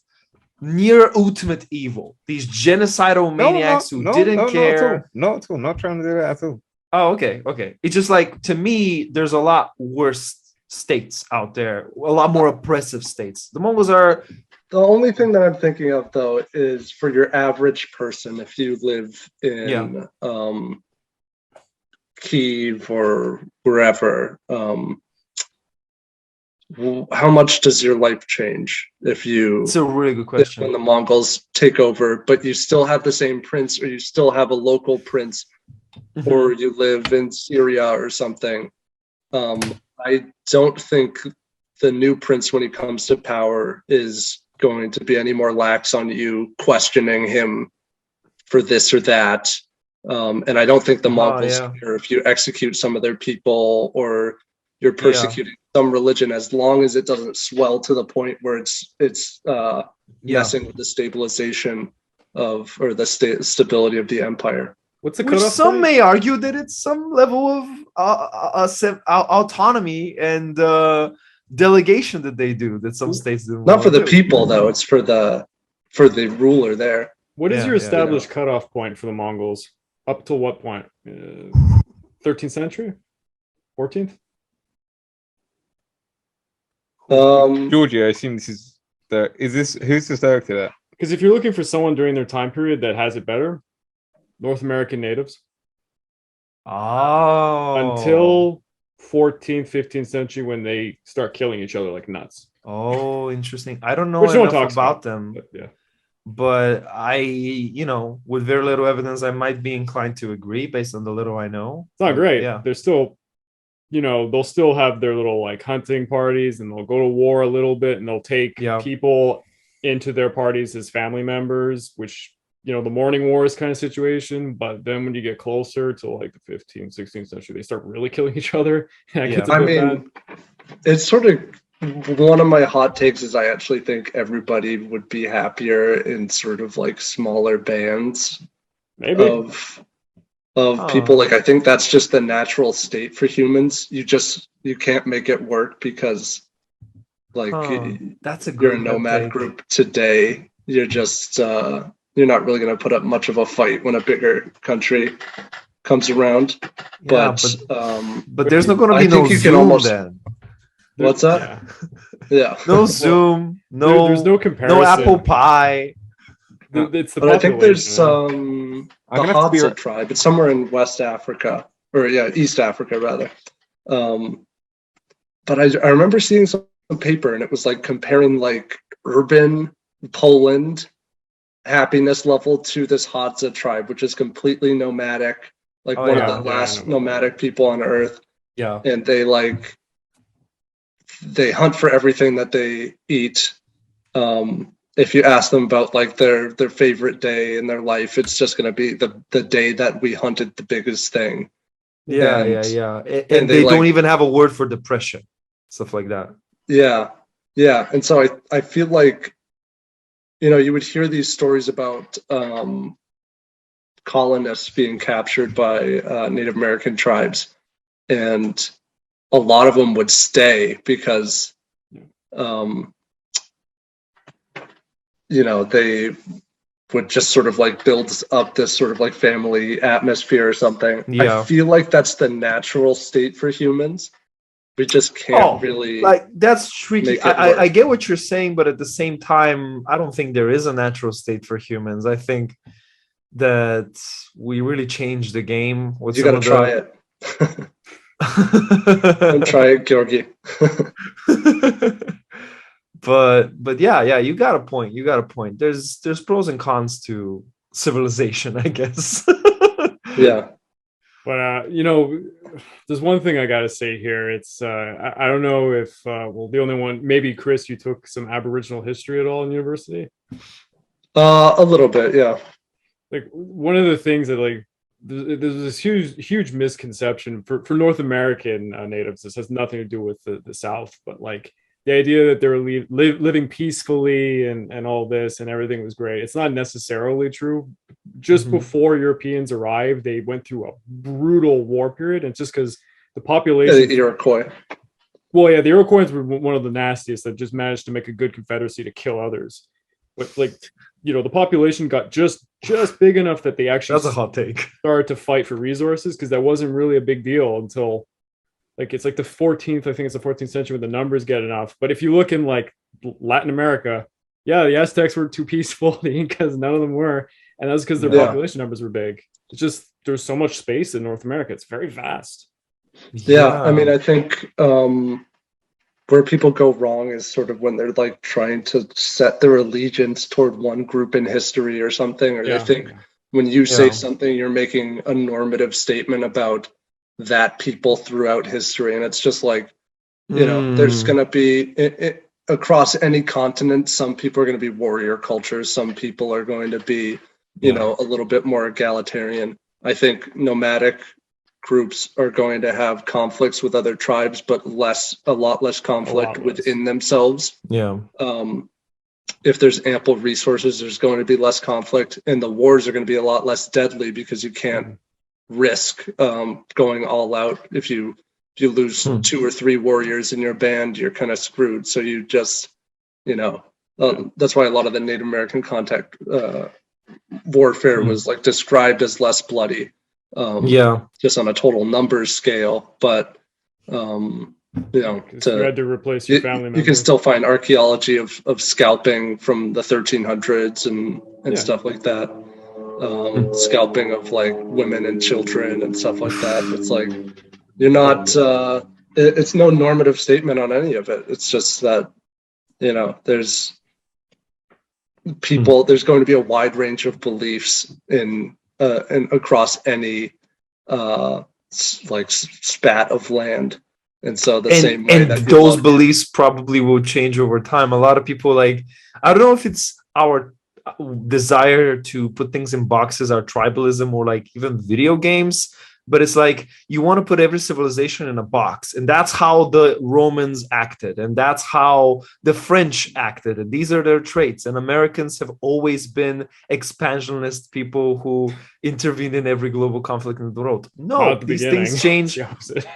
near ultimate evil. These genocidal maniacs who didn't care. Not at all. Not trying to do that at all. Oh, okay. It's just like, to me, there's a lot worse states out there, a lot more oppressive states. The Mongols are. The only thing that I'm thinking of, though, is for your average person, if you live in Kyiv or wherever, how much does your life change if you? It's a really good question. When the Mongols take over, but you still have the same prince, or you still have a local prince, or you live in Syria or something. I don't think the new prince, when he comes to power, is going to be any more lax on you questioning him for this or that. And I don't think the Mongols care if you execute some of their people or you're persecuting some religion, as long as it doesn't swell to the point where it's messing with the stabilization or the stability of the empire. What's the Which some may argue that it's some level of autonomy and delegation that they do that some states do. Not for the people, though. It's for the ruler there. What is your established cutoff point for the Mongols? Up to what point? 13th century? 14th? Georgi, I assume this is who's this directed at? Because if you're looking for someone during their time period that has it better, North American natives. Oh. Until 14th, 15th century, when they start killing each other like nuts. Oh, interesting. I don't know enough about them. But, but with very little evidence, I might be inclined to agree based on the little I know. It's not great. Yeah. They're still, they'll still have their little like hunting parties, and they'll go to war a little bit, and they'll take people into their parties as family members, which, the morning wars kind of situation. But then when you get closer to like the 15th, 16th century, they start really killing each other. It's sort of one of my hot takes is I actually think everybody would be happier in sort of like smaller bands of people. Like, I think that's just the natural state for humans. You can't make it work because like you're a nomad group today. You're just you're not really going to put up much of a fight when a bigger country comes around. But there's not going to be no Zoom then. What's that? Yeah. No Zoom. No. There's no comparison. No apple pie. It's the but I think there's the Hadza tribe. It's somewhere in West Africa, or East Africa rather. But I remember seeing some paper, and it was like comparing like urban Poland happiness level to this Hadza tribe, which is completely nomadic, like one of the last nomadic people on Earth. Yeah. And they hunt for everything that they eat. If you ask them about like their favorite day in their life, it's just going to be the day that we hunted the biggest thing. Yeah. And they don't even have a word for depression, stuff like that. Yeah. And so I feel like, you would hear these stories about colonists being captured by Native American tribes, and a lot of them would stay because, they would just sort of like build up this sort of like family atmosphere or something. Yeah. I feel like that's the natural state for humans. We just can't really like that's tricky. I get what you're saying, but at the same time, I don't think there is a natural state for humans. I think that we really changed the game. You got to try it. And try it, Georgi. but yeah, you got a point. There's pros and cons to civilization, I guess. Yeah. But there's one thing I gotta say here. It's I don't know if the only one, maybe Chris, you took some Aboriginal history at all in university? A little bit, yeah. Like one of the things that like there's this huge misconception for North American natives. This has nothing to do with the South, but like the idea that they were living peacefully and all this and everything was great. It's not necessarily true. Just before Europeans arrived, they went through a brutal war period. And it's just because the population... the Iroquois. Well, yeah, the Iroquois were one of the nastiest that just managed to make a good confederacy to kill others. But like, the population got just big enough that they actually... That's a hot take. ...started to fight for resources, because that wasn't really a big deal until... Like it's like the 14th, I think it's the 14th century when the numbers get enough. But if you look in like Latin America, the Aztecs were too peaceful. The Incas, none of them were. And that's because their population numbers were big. It's just, there's so much space in North America. It's very vast. Yeah. I mean, I think where people go wrong is sort of when they're like trying to set their allegiance toward one group in history or something, or they think when you say something, you're making a normative statement about that people throughout history. And it's just like, there's going to be across any continent, some people are going to be warrior cultures, some people are going to be a little bit more egalitarian. I think nomadic groups are going to have conflicts with other tribes, but a lot less conflict within themselves. If there's ample resources, there's going to be less conflict, and the wars are going to be a lot less deadly because you can't risk going all out. If you lose 2 or 3 warriors in your band, you're kind of screwed. So you just that's why a lot of the Native American contact warfare was like described as less bloody, just on a total numbers scale. But you had to replace your family members. You can still find archaeology of scalping from the 1300s and stuff like that. Scalping of like women and children and stuff like that. It's like you're not it's no normative statement on any of it. It's just that there's people, there's going to be a wide range of beliefs in and across any spat of land. And so the same way that those beliefs probably will change over time. A lot of people, like, I don't know if it's our desire to put things in boxes, our tribalism, or like even video games, but it's like you want to put every civilization in a box, and that's how the Romans acted, and that's how the French acted, and these are their traits. And Americans have always been expansionist people who intervened in every global conflict in the world. No, these things change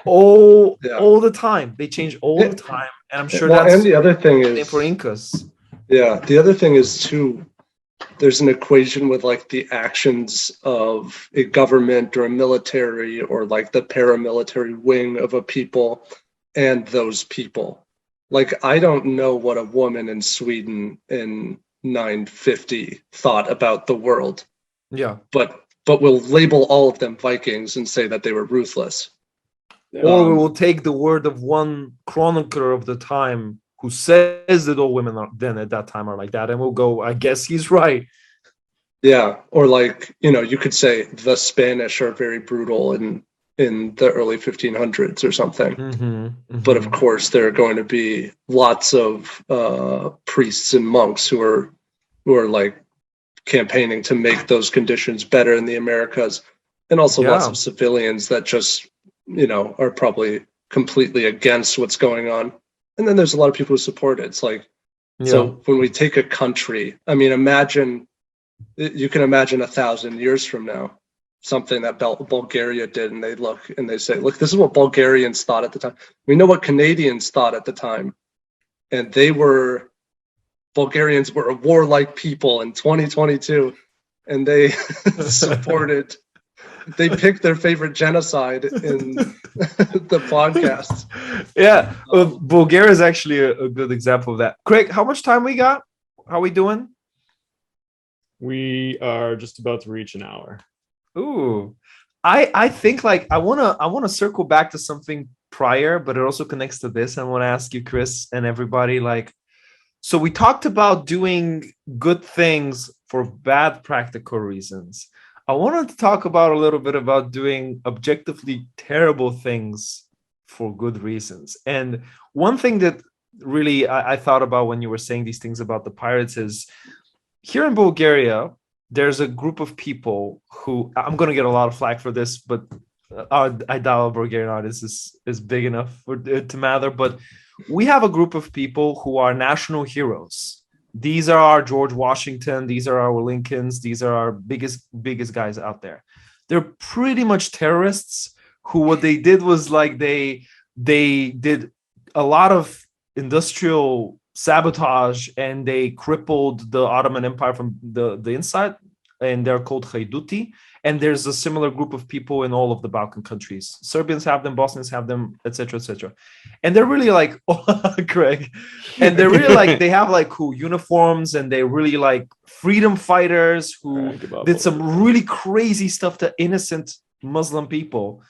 all the time. They change all the time, and I'm sure that's. And the other thing is for Incas. Yeah, the other thing is too, there's an equation with like the actions of a government or a military or like the paramilitary wing of a people and those people. Like, I don't know what a woman in Sweden in 950 thought about the world. Yeah. But we'll label all of them Vikings and say that they were ruthless. Or we will take the word of one chronicler of the time who says that all women are then at that time are like that, and we'll go, I guess he's right. Yeah, or like, you could say the Spanish are very brutal in the early 1500s or something. But of course, there are going to be lots of priests and monks who are like campaigning to make those conditions better in the Americas, and also lots of civilians that just are probably completely against what's going on. And then there's a lot of people who support it. It's like, so when we take a country, I mean, you can imagine 1,000 years from now, something that Bulgaria did, and they look and they say, look, this is what Bulgarians thought at the time. We know what Canadians thought at the time. And Bulgarians were a warlike people in 2022, and they supported. They picked their favorite genocide in the podcast. Yeah, Bulgaria is actually a good example of that. Craig, how much time we got? How we doing? We are just about to reach an hour. Ooh, I think like I wanna circle back to something prior, but it also connects to this. I want to ask you, Chris, and everybody, like, so we talked about doing good things for bad practical reasons. I wanted to talk about a little bit about doing objectively terrible things for good reasons. And one thing that really I thought about when you were saying these things about the pirates is, here in Bulgaria, there's a group of people who, I'm going to get a lot of flack for this, but I doubt our Bulgarian audience is big enough for it to matter. But we have a group of people who are national heroes. These are our George Washington. These are our Lincolns. These are our biggest guys out there. They're pretty much terrorists who, what they did was like they did a lot of industrial sabotage, and they crippled the Ottoman Empire from the inside, and they're called Haiduti. And there's a similar group of people in all of the Balkan countries. Serbians have them, Bosnians have them, etc., etc. And they're really like, Craig, and they're really like, they have like cool uniforms, and they're really like freedom fighters who did some really crazy stuff to innocent Muslim people.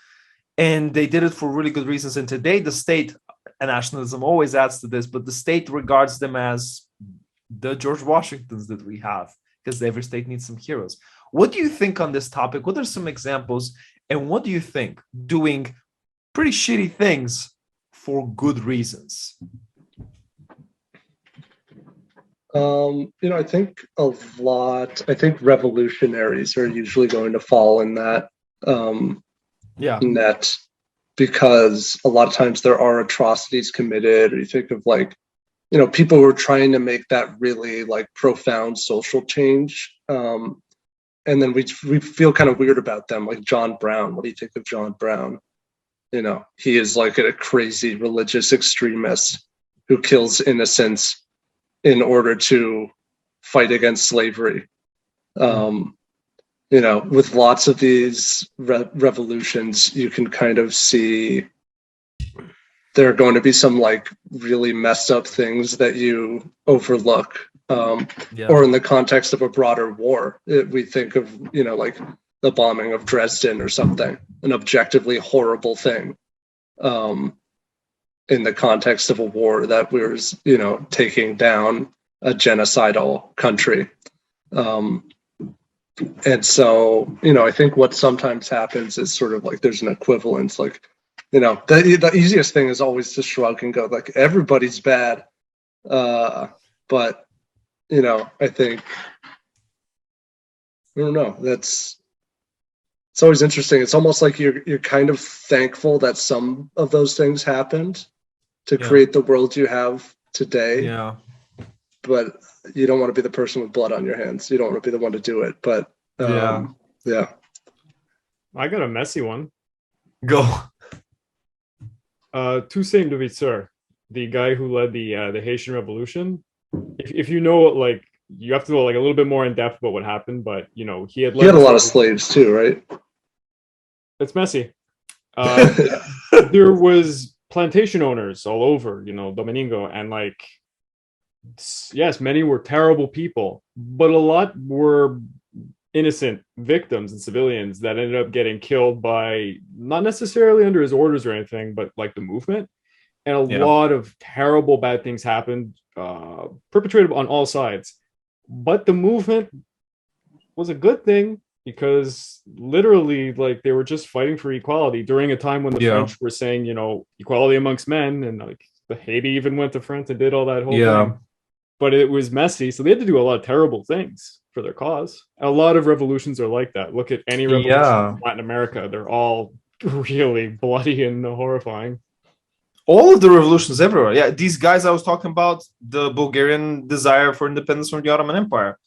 And they did it for really good reasons. And today the state, and nationalism always adds to this, but the state regards them as the George Washingtons that we have, because every state needs some heroes. What do you think on this topic? What are some examples? And what do you think doing pretty shitty things for good reasons? I think I think revolutionaries are usually going to fall in that net, because a lot of times there are atrocities committed, or you think of like, people who are trying to make that really like profound social change. And then we feel kind of weird about them, like John Brown. What do you think of John Brown? He is like a crazy religious extremist who kills innocents in order to fight against slavery. With lots of these revolutions, you can kind of see there are going to be some like really messed up things that you overlook. Or in the context of a broader war, we think of, like the bombing of Dresden or something, an objectively horrible thing. In the context of a war that was, taking down a genocidal country. And so, I think what sometimes happens is sort of like there's an equivalence. Like, the easiest thing is always to shrug and go like everybody's bad. But I think, I don't know. It's always interesting. It's almost like you're kind of thankful that some of those things happened to create the world you have today. Yeah. But you don't want to be the person with blood on your hands. You don't want to be the one to do it. But yeah. I got a messy one. Go. Toussaint Louverture, the guy who led the Haitian Revolution. If you know, like, you have to go like a little bit more in depth about what happened, but he had a lot of slaves too, right? It's messy. There was plantation owners all over, Domingo, and like, yes, many were terrible people, but a lot were innocent victims and civilians that ended up getting killed by, not necessarily under his orders or anything, but like the movement. And a lot of terrible bad things happened, perpetrated on all sides. But the movement was a good thing because literally, like, they were just fighting for equality during a time when the French were saying, equality amongst men, and like the Haiti even went to France and did all that whole thing. But it was messy, so they had to do a lot of terrible things for their cause. A lot of revolutions are like that. Look at any revolution in Latin America; they're all really bloody and horrifying. All of the revolutions everywhere. Yeah, these guys I was talking about, the Bulgarian desire for independence from the Ottoman Empire,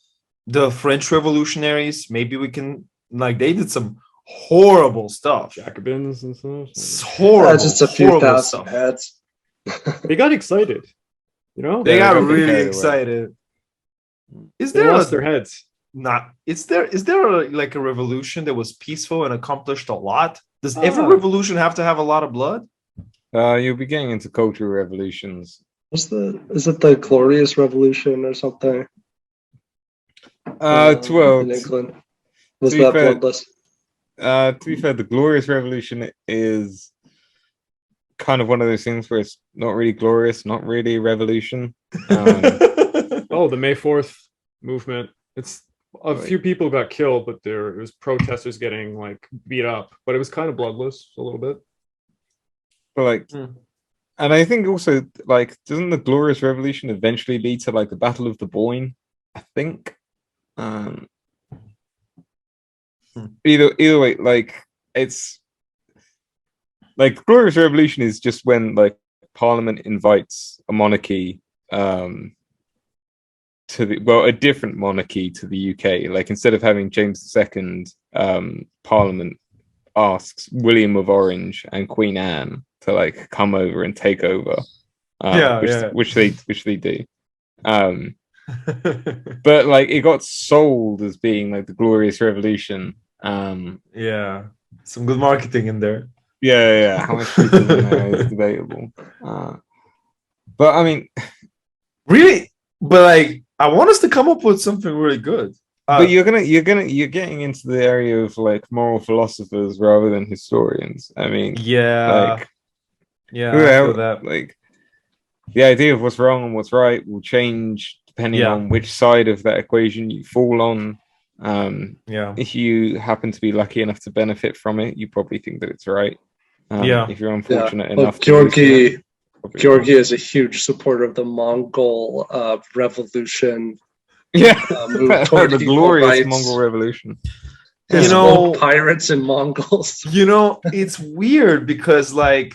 the French revolutionaries, maybe we can, like, they did some horrible stuff. Jacobins and stuff. It's horrible. Just a few thousand heads. They got excited. They got really excited. Is there lost their heads? Is there a revolution that was peaceful and accomplished a lot? Does every revolution have to have a lot of blood? You'll be getting into cultural revolutions. Is it the Glorious Revolution or something? In England. Was that bloodless? To be fair, the Glorious Revolution is kind of one of those things where it's not really glorious, not really a revolution. The May 4th movement. It's a few people got killed, but it was protesters getting like beat up. But it was kind of bloodless a little bit. But like, and I think also, like, doesn't the Glorious Revolution eventually lead to like the Battle of the Boyne? I think. Either way, like, it's like Glorious Revolution is just when like Parliament invites a monarchy to a different monarchy to the UK. Like, instead of having James II, Parliament asks William of Orange and Queen Anne to like come over and take over, which they do. But like, it got sold as being like the Glorious Revolution. Some good marketing in there. How much people in there is debatable. But I mean, really, but like, I want us to come up with something really good. But you're getting into the area of like moral philosophers rather than historians. I mean, I feel that. Like, the idea of what's wrong and what's right will change depending on which side of that equation you fall on. If you happen to be lucky enough to benefit from it, you probably think that it's right. If you're unfortunate enough, Georgi is a huge supporter of the Mongol revolution. The glorious Mongol revolution. Pirates and Mongols. It's weird because like,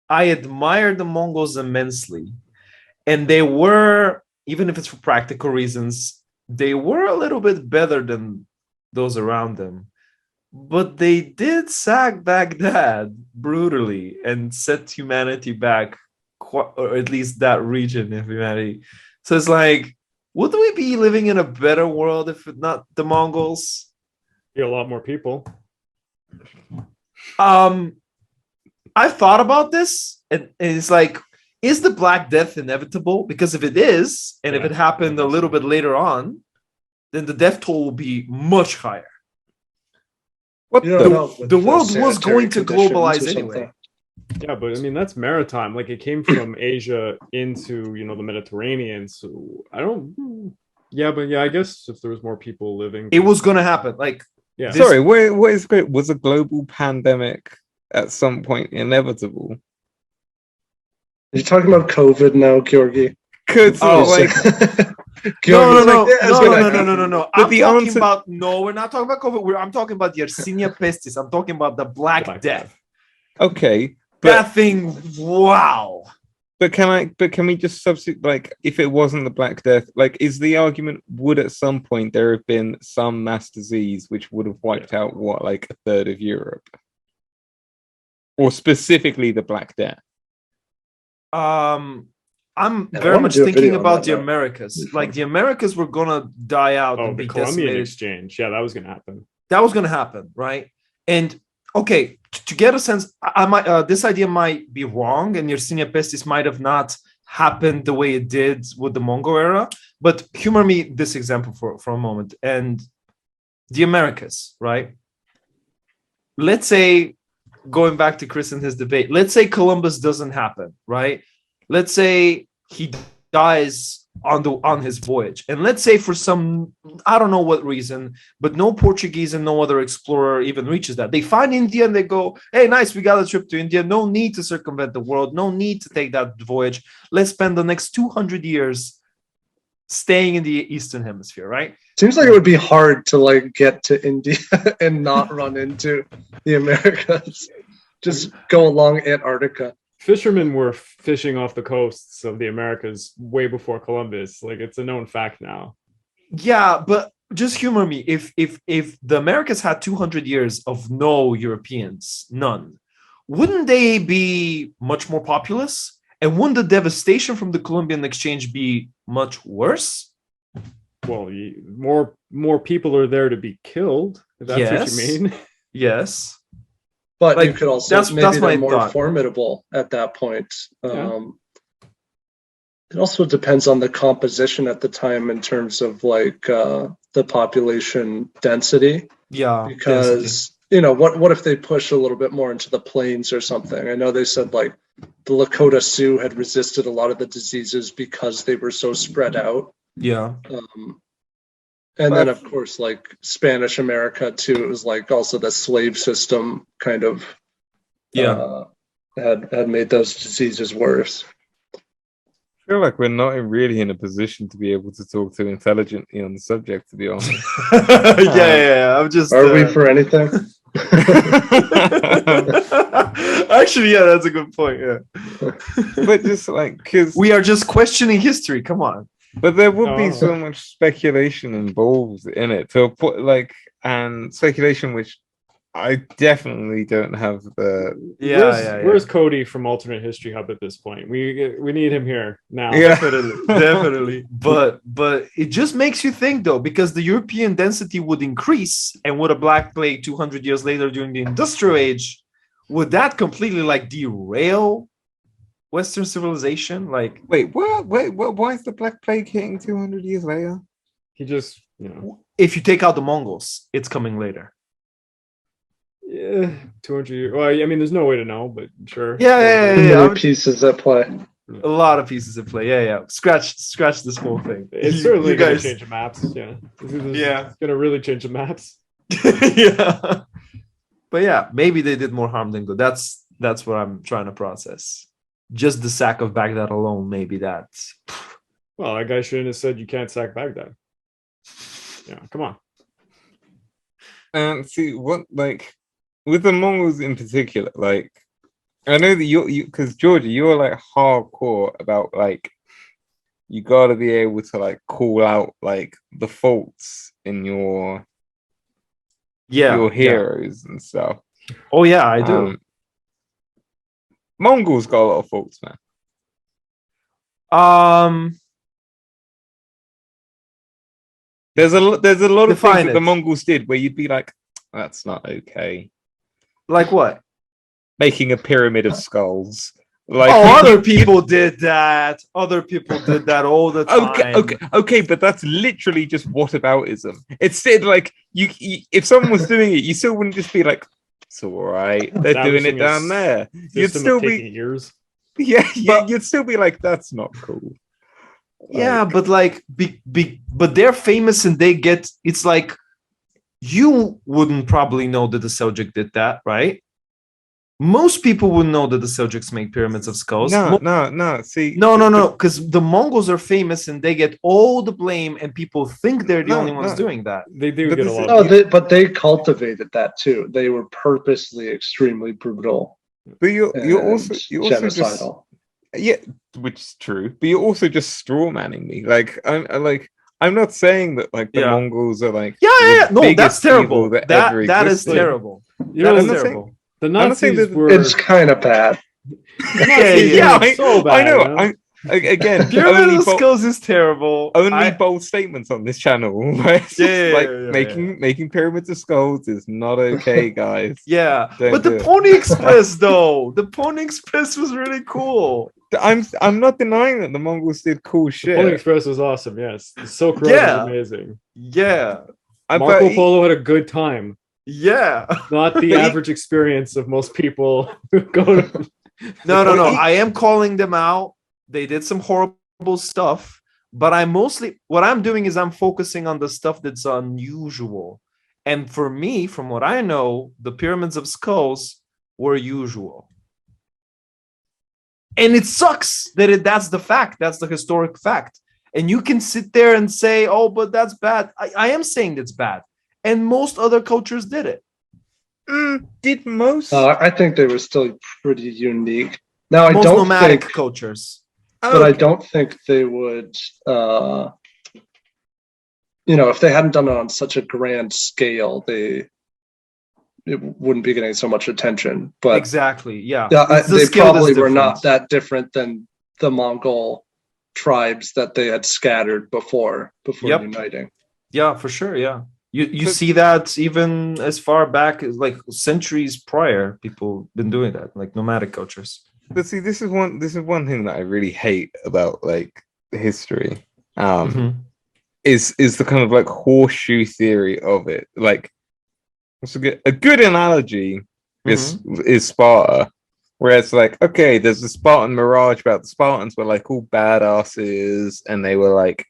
I admire the Mongols immensely, and they were, even if it's for practical reasons, they were a little bit better than those around them. But they did sack Baghdad brutally and set humanity back, or at least that region of humanity. So it's like, would we be living in a better world if not the Mongols? Be a lot more people. I thought about this, and it's like, is the Black Death inevitable? Because if it is, and if it happened a little bit later on, then the death toll will be much higher. The world was going to globalize anyway. Yeah, but I mean that's maritime. Like it came from Asia into the Mediterranean. So I don't. Yeah, but yeah, I guess if there was more people living, It was gonna happen. Like, yeah. Sorry, what is great? Was a global pandemic at some point inevitable? Are you talking about COVID now, Georgi? Because Oh, like No. But I'm the talking answer- about we're not talking about COVID. I'm talking about the Yersinia pestis. I'm talking about the Black Death. okay, That thing, wow. But can we just substitute, like, if it wasn't the Black Death, like, is the argument, would at some point there have been some mass disease which would have wiped out like a third of Europe? Or specifically the Black Death? I'm I very wanna much do a thinking video on about that the now. Americas. Like the Americas were gonna die out Oh, and the be Columbian decimated. exchange. Yeah, that was gonna happen. That was gonna happen, right? And okay, to get a sense, I might this idea might be wrong, and Yersinia pestis might have not happened the way it did with the Mongol era. But humor me this example for a moment. And the Americas, right? Let's say, going back to Chris and his debate, let's say Columbus doesn't happen, right? Let's say he dies on his voyage, and let's say for some, I don't know what reason, but no Portuguese and no other explorer even reaches that. They find India and they go, hey, nice, we got a trip to India. No need to circumvent the world. No need to take that voyage. Let's spend the next 200 years staying in the Eastern Hemisphere, right? Seems like it would be hard to like get to India and not run into the Americas. Just go along Antarctica. Fishermen were fishing off the coasts of the Americas way before Columbus. Like it's a known fact now. Yeah, but just humor me. If the Americas had 200 years of no Europeans, none, wouldn't they be much more populous? And wouldn't the devastation from the Columbian exchange be much worse? Well, more people are there to be killed. If that's what you mean. Yes. But Like, you could also that's maybe my they're more thought. formidable at that point. Yeah. It also depends on the composition at the time in terms of like the population density. Yeah. Because what if they push a little bit more into the plains or something? I know they said like the Lakota Sioux had resisted a lot of the diseases because they were so spread out. Yeah. And then, of course, like Spanish America too. It was like also the slave system kind of had made those diseases worse. I feel like we're not really in a position to be able to talk too intelligently on the subject, to be honest. yeah. I'm just. Are we for anything? Actually, yeah, that's a good point. Yeah. But just like, because we are just questioning history. Come on. But there would be so much speculation involved in it to a point, like, and speculation which I definitely don't have the. Where's Cody from Alternate History Hub at this point? We need him here now. Yeah. Definitely. But it just makes you think though, because the European density would increase, and would a Black Plague 200 years later during the Industrial Age, would that completely like derail Western civilization? Like, wait, what? Why is the Black Plague hitting 200 years later? He just, if you take out the Mongols, it's coming later. Yeah, 200 years. Well, I mean, there's no way to know, but sure. Yeah. Many pieces at play. A lot of pieces at play. Yeah. Scratch this whole thing. It's certainly going to change the maps. Yeah. It's going to really change the maps. Yeah. But yeah, maybe they did more harm than good. That's what I'm trying to process. Just the sack of Baghdad alone, maybe that's. Well, that guy shouldn't have said you can't sack Baghdad. Yeah, come on. And see what, like, with the Mongols in particular, like, I know that you because Georgie, you're like hardcore about like you gotta be able to like call out like the faults in your heroes and stuff. Oh yeah, I do. Mongols got a lot of faults, man. There's a lot of things that the Mongols did where you'd be like, that's not okay. Like what? Making a pyramid of skulls. Like, other people did that. Other people did that all the time. Okay, but that's literally just whataboutism. It's said like you if someone was doing it, you still wouldn't just be like, It's all right. They're doing it down there. You'd still be ears. Yeah, you'd still be like, that's not cool. Yeah, but like, but they're famous and they get. It's like you wouldn't probably know that the Seljuk did that, right? Most people would know that the Seljuks make pyramids of skulls. No. See, no, because the Mongols are famous and they get all the blame, and people think they're the only ones doing that. They do get a lot. But they cultivated that too. They were purposely extremely brutal. But you're also genocidal. Which is true. But you're also just straw manning me. I'm not saying that like the Mongols are like no, that's terrible. That is terrible. That is terrible. The Nazis were. It's kind of bad. So bad. I know. Again, Pyramid of Skulls is terrible. Only bold statements on this channel. Right? Making pyramids of skulls is not okay, guys. Yeah, but the Pony Express though, the Pony Express was really cool. I'm not denying that the Mongols did cool shit. The Pony Express was awesome. Yes, the Silk Road was amazing. Yeah, Marco Polo had a good time. Yeah, not the average experience of most people who go to. No. I am calling them out. They did some horrible stuff, but what I'm doing is I'm focusing on the stuff that's unusual. And for me, from what I know, the pyramids of skulls were usual. And it sucks that that's the fact. That's the historic fact. And you can sit there and say, oh, but that's bad. I am saying that's bad. And most other cultures did it. Did most? I think they were still pretty unique. Now, I most don't nomadic think cultures. But I don't think they would, if they hadn't done it on such a grand scale, it wouldn't be getting so much attention. But exactly, yeah. They probably were not that different than the Mongol tribes that they had scattered before uniting. Yeah, for sure. Yeah, you see that even as far back as like centuries prior, people been doing that, like nomadic cultures. But see, this is one thing that I really hate about like history. Is the kind of like horseshoe theory of it. Like, what's a good analogy is Sparta, where it's like, okay, there's the Spartan mirage about the Spartans were like all badasses, and they were like,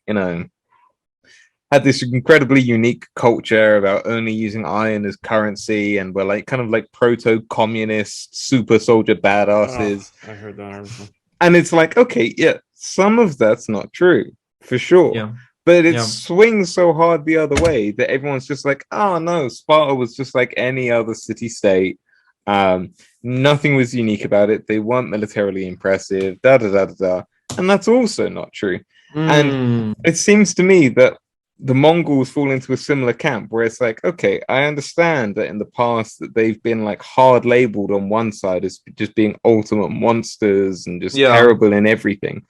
had this incredibly unique culture about only using iron as currency, and were like kind of like proto-communist super soldier badasses. I heard that. And it's like, okay, yeah, some of that's not true for sure. Yeah. But it swings so hard the other way that everyone's just like, oh no, Sparta was just like any other city-state. Nothing was unique about it. They weren't militarily impressive. And that's also not true. And it seems to me that the Mongols fall into a similar camp where it's like, okay, I understand that in the past that they've been like hard labeled on one side as just being ultimate monsters and just terrible in everything.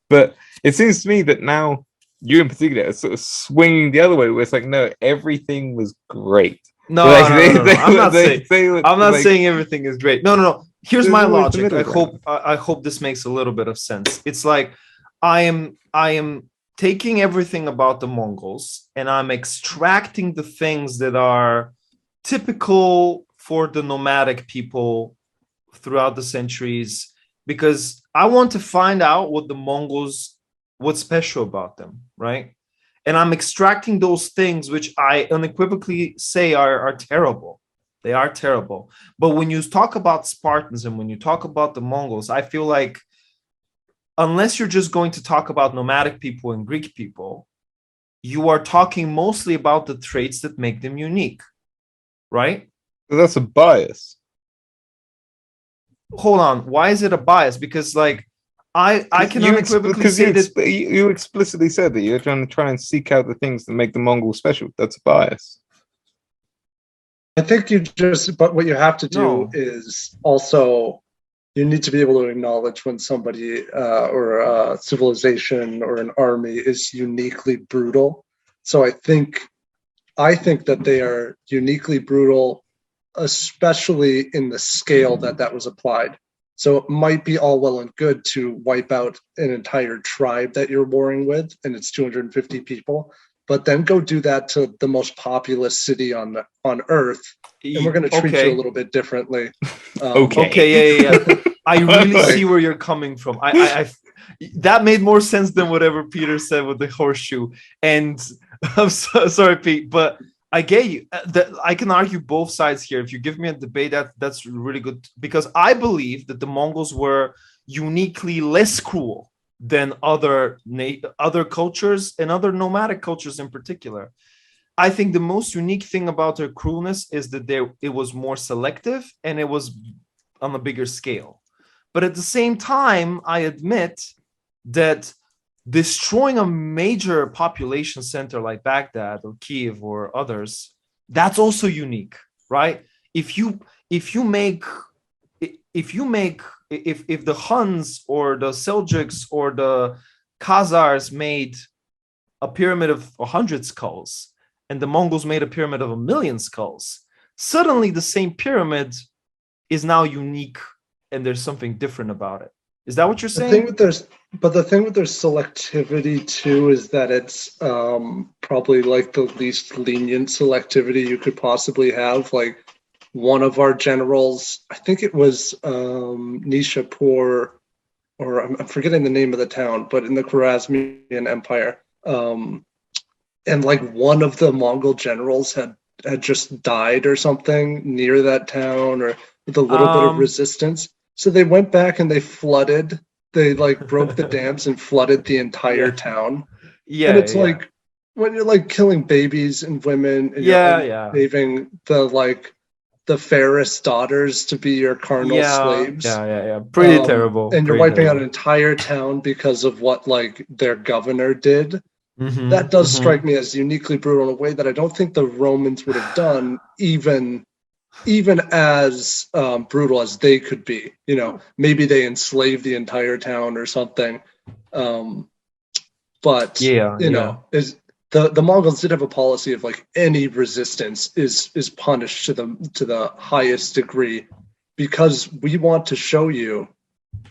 But it seems to me that now you in particular are sort of swinging the other way where it's like, no, everything was great. No, I'm not saying everything is great. No. Here's my logic. I hope this makes a little bit of sense. It's like I am taking everything about the Mongols and I'm extracting the things that are typical for the nomadic people throughout the centuries, because I want to find out what's special about them, right? And I'm extracting those things which I unequivocally say are terrible. They are terrible. But when you talk about Spartans and when you talk about the Mongols, I feel like unless you're just going to talk about nomadic people and Greek people, you are talking mostly about the traits that make them unique, right? That's a bias. Hold on. Why is it a bias? Because like I can unequivocally say that you explicitly said that you're trying to try and seek out the things that make the Mongols special. That's a bias. I think but what you have to do is also, you need to be able to acknowledge when somebody or a civilization or an army is uniquely brutal. So I think that they are uniquely brutal, especially in the scale that was applied. So it might be all well and good to wipe out an entire tribe that you're warring with, and it's 250 people. but then go do that to the most populous city on Earth, and we're going to treat you a little bit differently. Okay, yeah. I really see where you're coming from. I that made more sense than whatever Peter said with the horseshoe. And I'm sorry, Pete, but I get you. I can argue both sides here. If you give me a debate, that's really good, because I believe that the Mongols were uniquely less cruel than other cultures and other nomadic cultures in particular. I think the most unique thing about their cruelness is that it was more selective and it was on a bigger scale. But at the same time, I admit that destroying a major population center like Baghdad or Kiev or others, that's also unique, right? If the Huns or the Seljuks or the Khazars made a pyramid of 100 skulls and the Mongols made a pyramid of 1,000,000 skulls, suddenly the same pyramid is now unique and there's something different about it. Is that what you're saying? The thing with their selectivity too is that it's probably like the least lenient selectivity you could possibly have. Like one of our generals, I think it was Nishapur, or I'm forgetting the name of the town, but in the Khwarezmian Empire, and like one of the Mongol generals had just died or something near that town, or with a little bit of resistance. So they went back and they flooded. They like broke the dams and flooded the entire town. Yeah, and it's like when you're like killing babies and women, and you're saving the fairest daughters to be your carnal slaves. Pretty terrible. And you're wiping out an entire town because of what like their governor did. Mm-hmm, that does strike me as uniquely brutal in a way that I don't think the Romans would have done, even as brutal as they could be. You know, maybe they enslaved the entire town or something. But you know, is the Mongols did have a policy of like any resistance is punished to the highest degree, because we want to show you,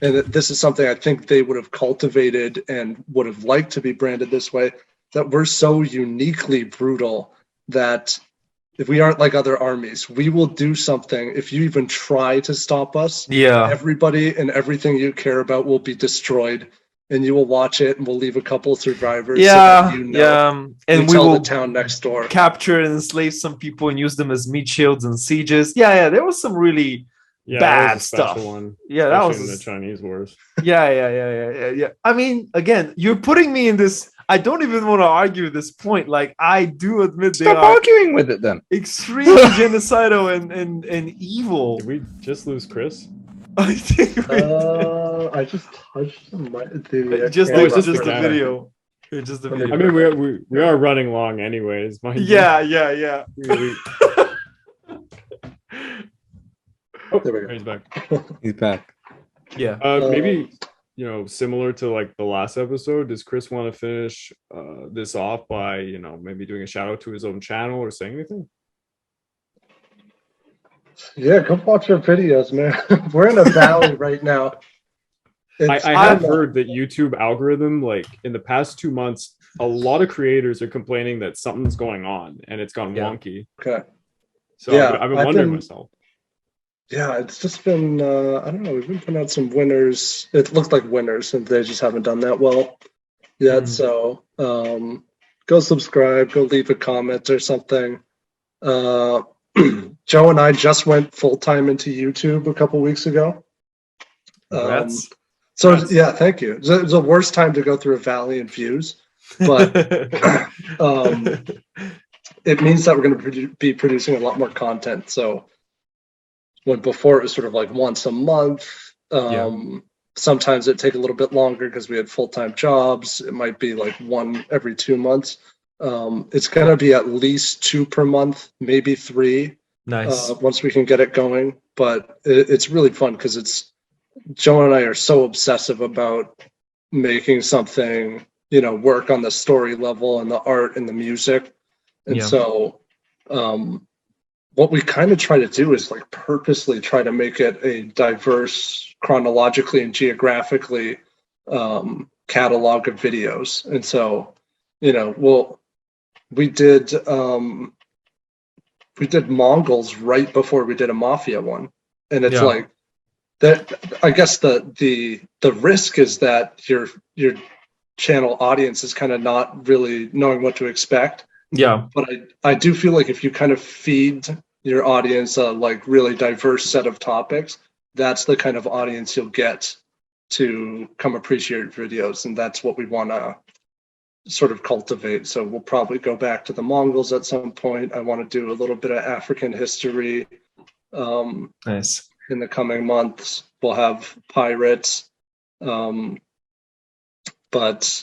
and this is something I think they would have cultivated and would have liked to be branded this way, that we're so uniquely brutal that if we aren't like other armies, we will do something. If you even try to stop us, everybody and everything you care about will be destroyed, and you will watch it, and we'll leave a couple of survivors. And we will the town next door capture and enslave some people and use them as meat shields and sieges. There was some really bad stuff. That was in the Chinese wars. Yeah. I mean, again, you're putting me in this. I don't even want to argue this point. Like, I do admit Stop arguing with it then. Extremely genocidal and evil. Did we just lose Chris? I think I just touched just the video. Just the video. I mean, we are running long anyways. Yeah. Oh, there we go. He's back. He's back. Yeah. Maybe, you know, similar to like the last episode, does Chris want to finish this off by, you know, maybe doing a shout out to his own channel or saying anything? Yeah, come watch our videos, man. We're in a valley right now. I have heard that YouTube algorithm, like in the past 2 months, a lot of creators are complaining that something's going on and it's gone wonky. Okay. So I've been wondering myself. Yeah, it's just been, I don't know, we've been putting out some winners. It looked like winners, and they just haven't done that well yet. So go subscribe, go leave a comment or something. Joe and I just went full-time into YouTube a couple weeks ago. Yeah, thank you. It's the worst time to go through a valley in views, but it means that we're going to be producing a lot more content. So when before it was sort of like once a month, sometimes it'd take a little bit longer because we had full-time jobs. It might be like one every 2 months. It's going to be at least 2 per month, maybe 3. Nice. Once we can get it going, but it's really fun because Joe and I are so obsessive about making something, you know, work on the story level and the art and the music. And so what we kind of try to do is like purposely try to make it a diverse, chronologically and geographically catalog of videos. And so, you know, we did Mongols right before we did a mafia one, and it's like that. I guess the risk is that your channel audience is kind of not really knowing what to expect. Yeah. But I do feel like if you kind of feed your audience a like really diverse set of topics, that's the kind of audience you'll get to come appreciate videos, and that's what we want to sort of cultivate. So we'll probably go back to the Mongols at some point. I want to do a little bit of African history. Nice. In the coming months, we'll have pirates. But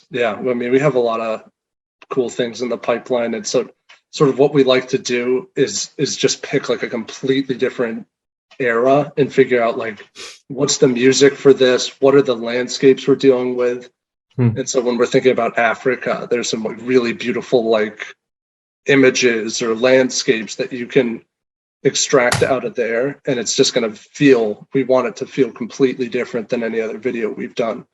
yeah, I mean, we have a lot of cool things in the pipeline. And so sort of what we like to do is just pick like a completely different era and figure out like what's the music for this, what are the landscapes we're dealing with. And so when we're thinking about Africa, there's some like really beautiful like images or landscapes that you can extract out of there, and it's just going to feel, we want it to feel completely different than any other video we've done.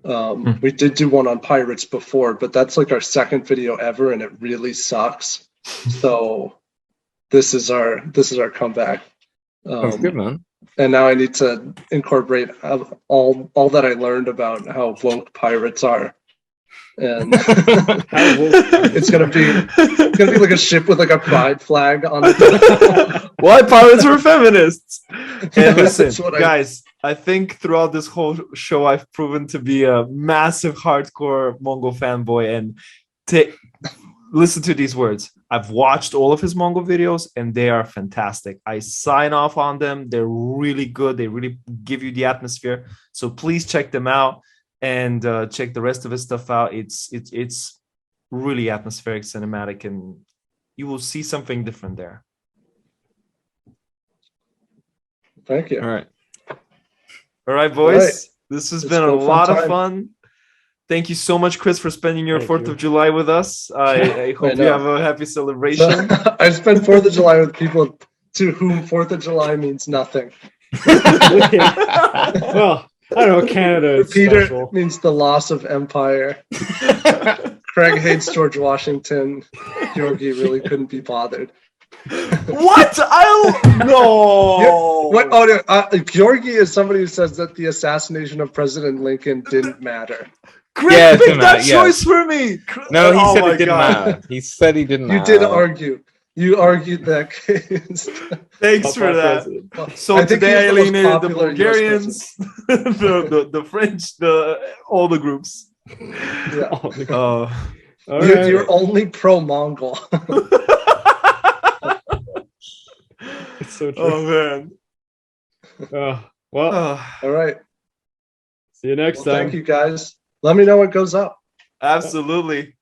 We did do one on pirates before, but that's like our second video ever, and it really sucks. So this is our comeback. That's good, man. And now I need to incorporate all that I learned about how woke pirates are. And it's gonna be like a ship with like a pride flag on it. Why pirates were feminists? And listen, guys, I think throughout this whole show, I've proven to be a massive hardcore Mongol fanboy. And listen to these words. I've watched all of his Mongol videos, and they are fantastic. I sign off on them. They're really good. They really give you the atmosphere. So please check them out and check the rest of his stuff out. It's really atmospheric, cinematic, and you will see something different there. Thank you. All right, boys. All right. This has been a lot of fun. Thank you so much, Chris, for spending your 4th of July with us. I hope you have a happy celebration. I spent 4th of July with people to whom 4th of July means nothing. Well, I don't know, Canada is Peter special. means the loss of empire. Craig hates George Washington. Georgi really couldn't be bothered. What? No. What? Oh, no. Georgi is somebody who says that the assassination of President Lincoln didn't matter. Chris, pick that choice for me. No, he said it didn't matter. He said he didn't matter. You did argue. You argued that case. Thanks for that. So today I alienated the Bulgarians, the French, all the groups. Yeah. You're only pro-Mongol. It's so true. Oh man. Well, all right. See you next time. Thank you, guys. Let me know what goes up. Absolutely.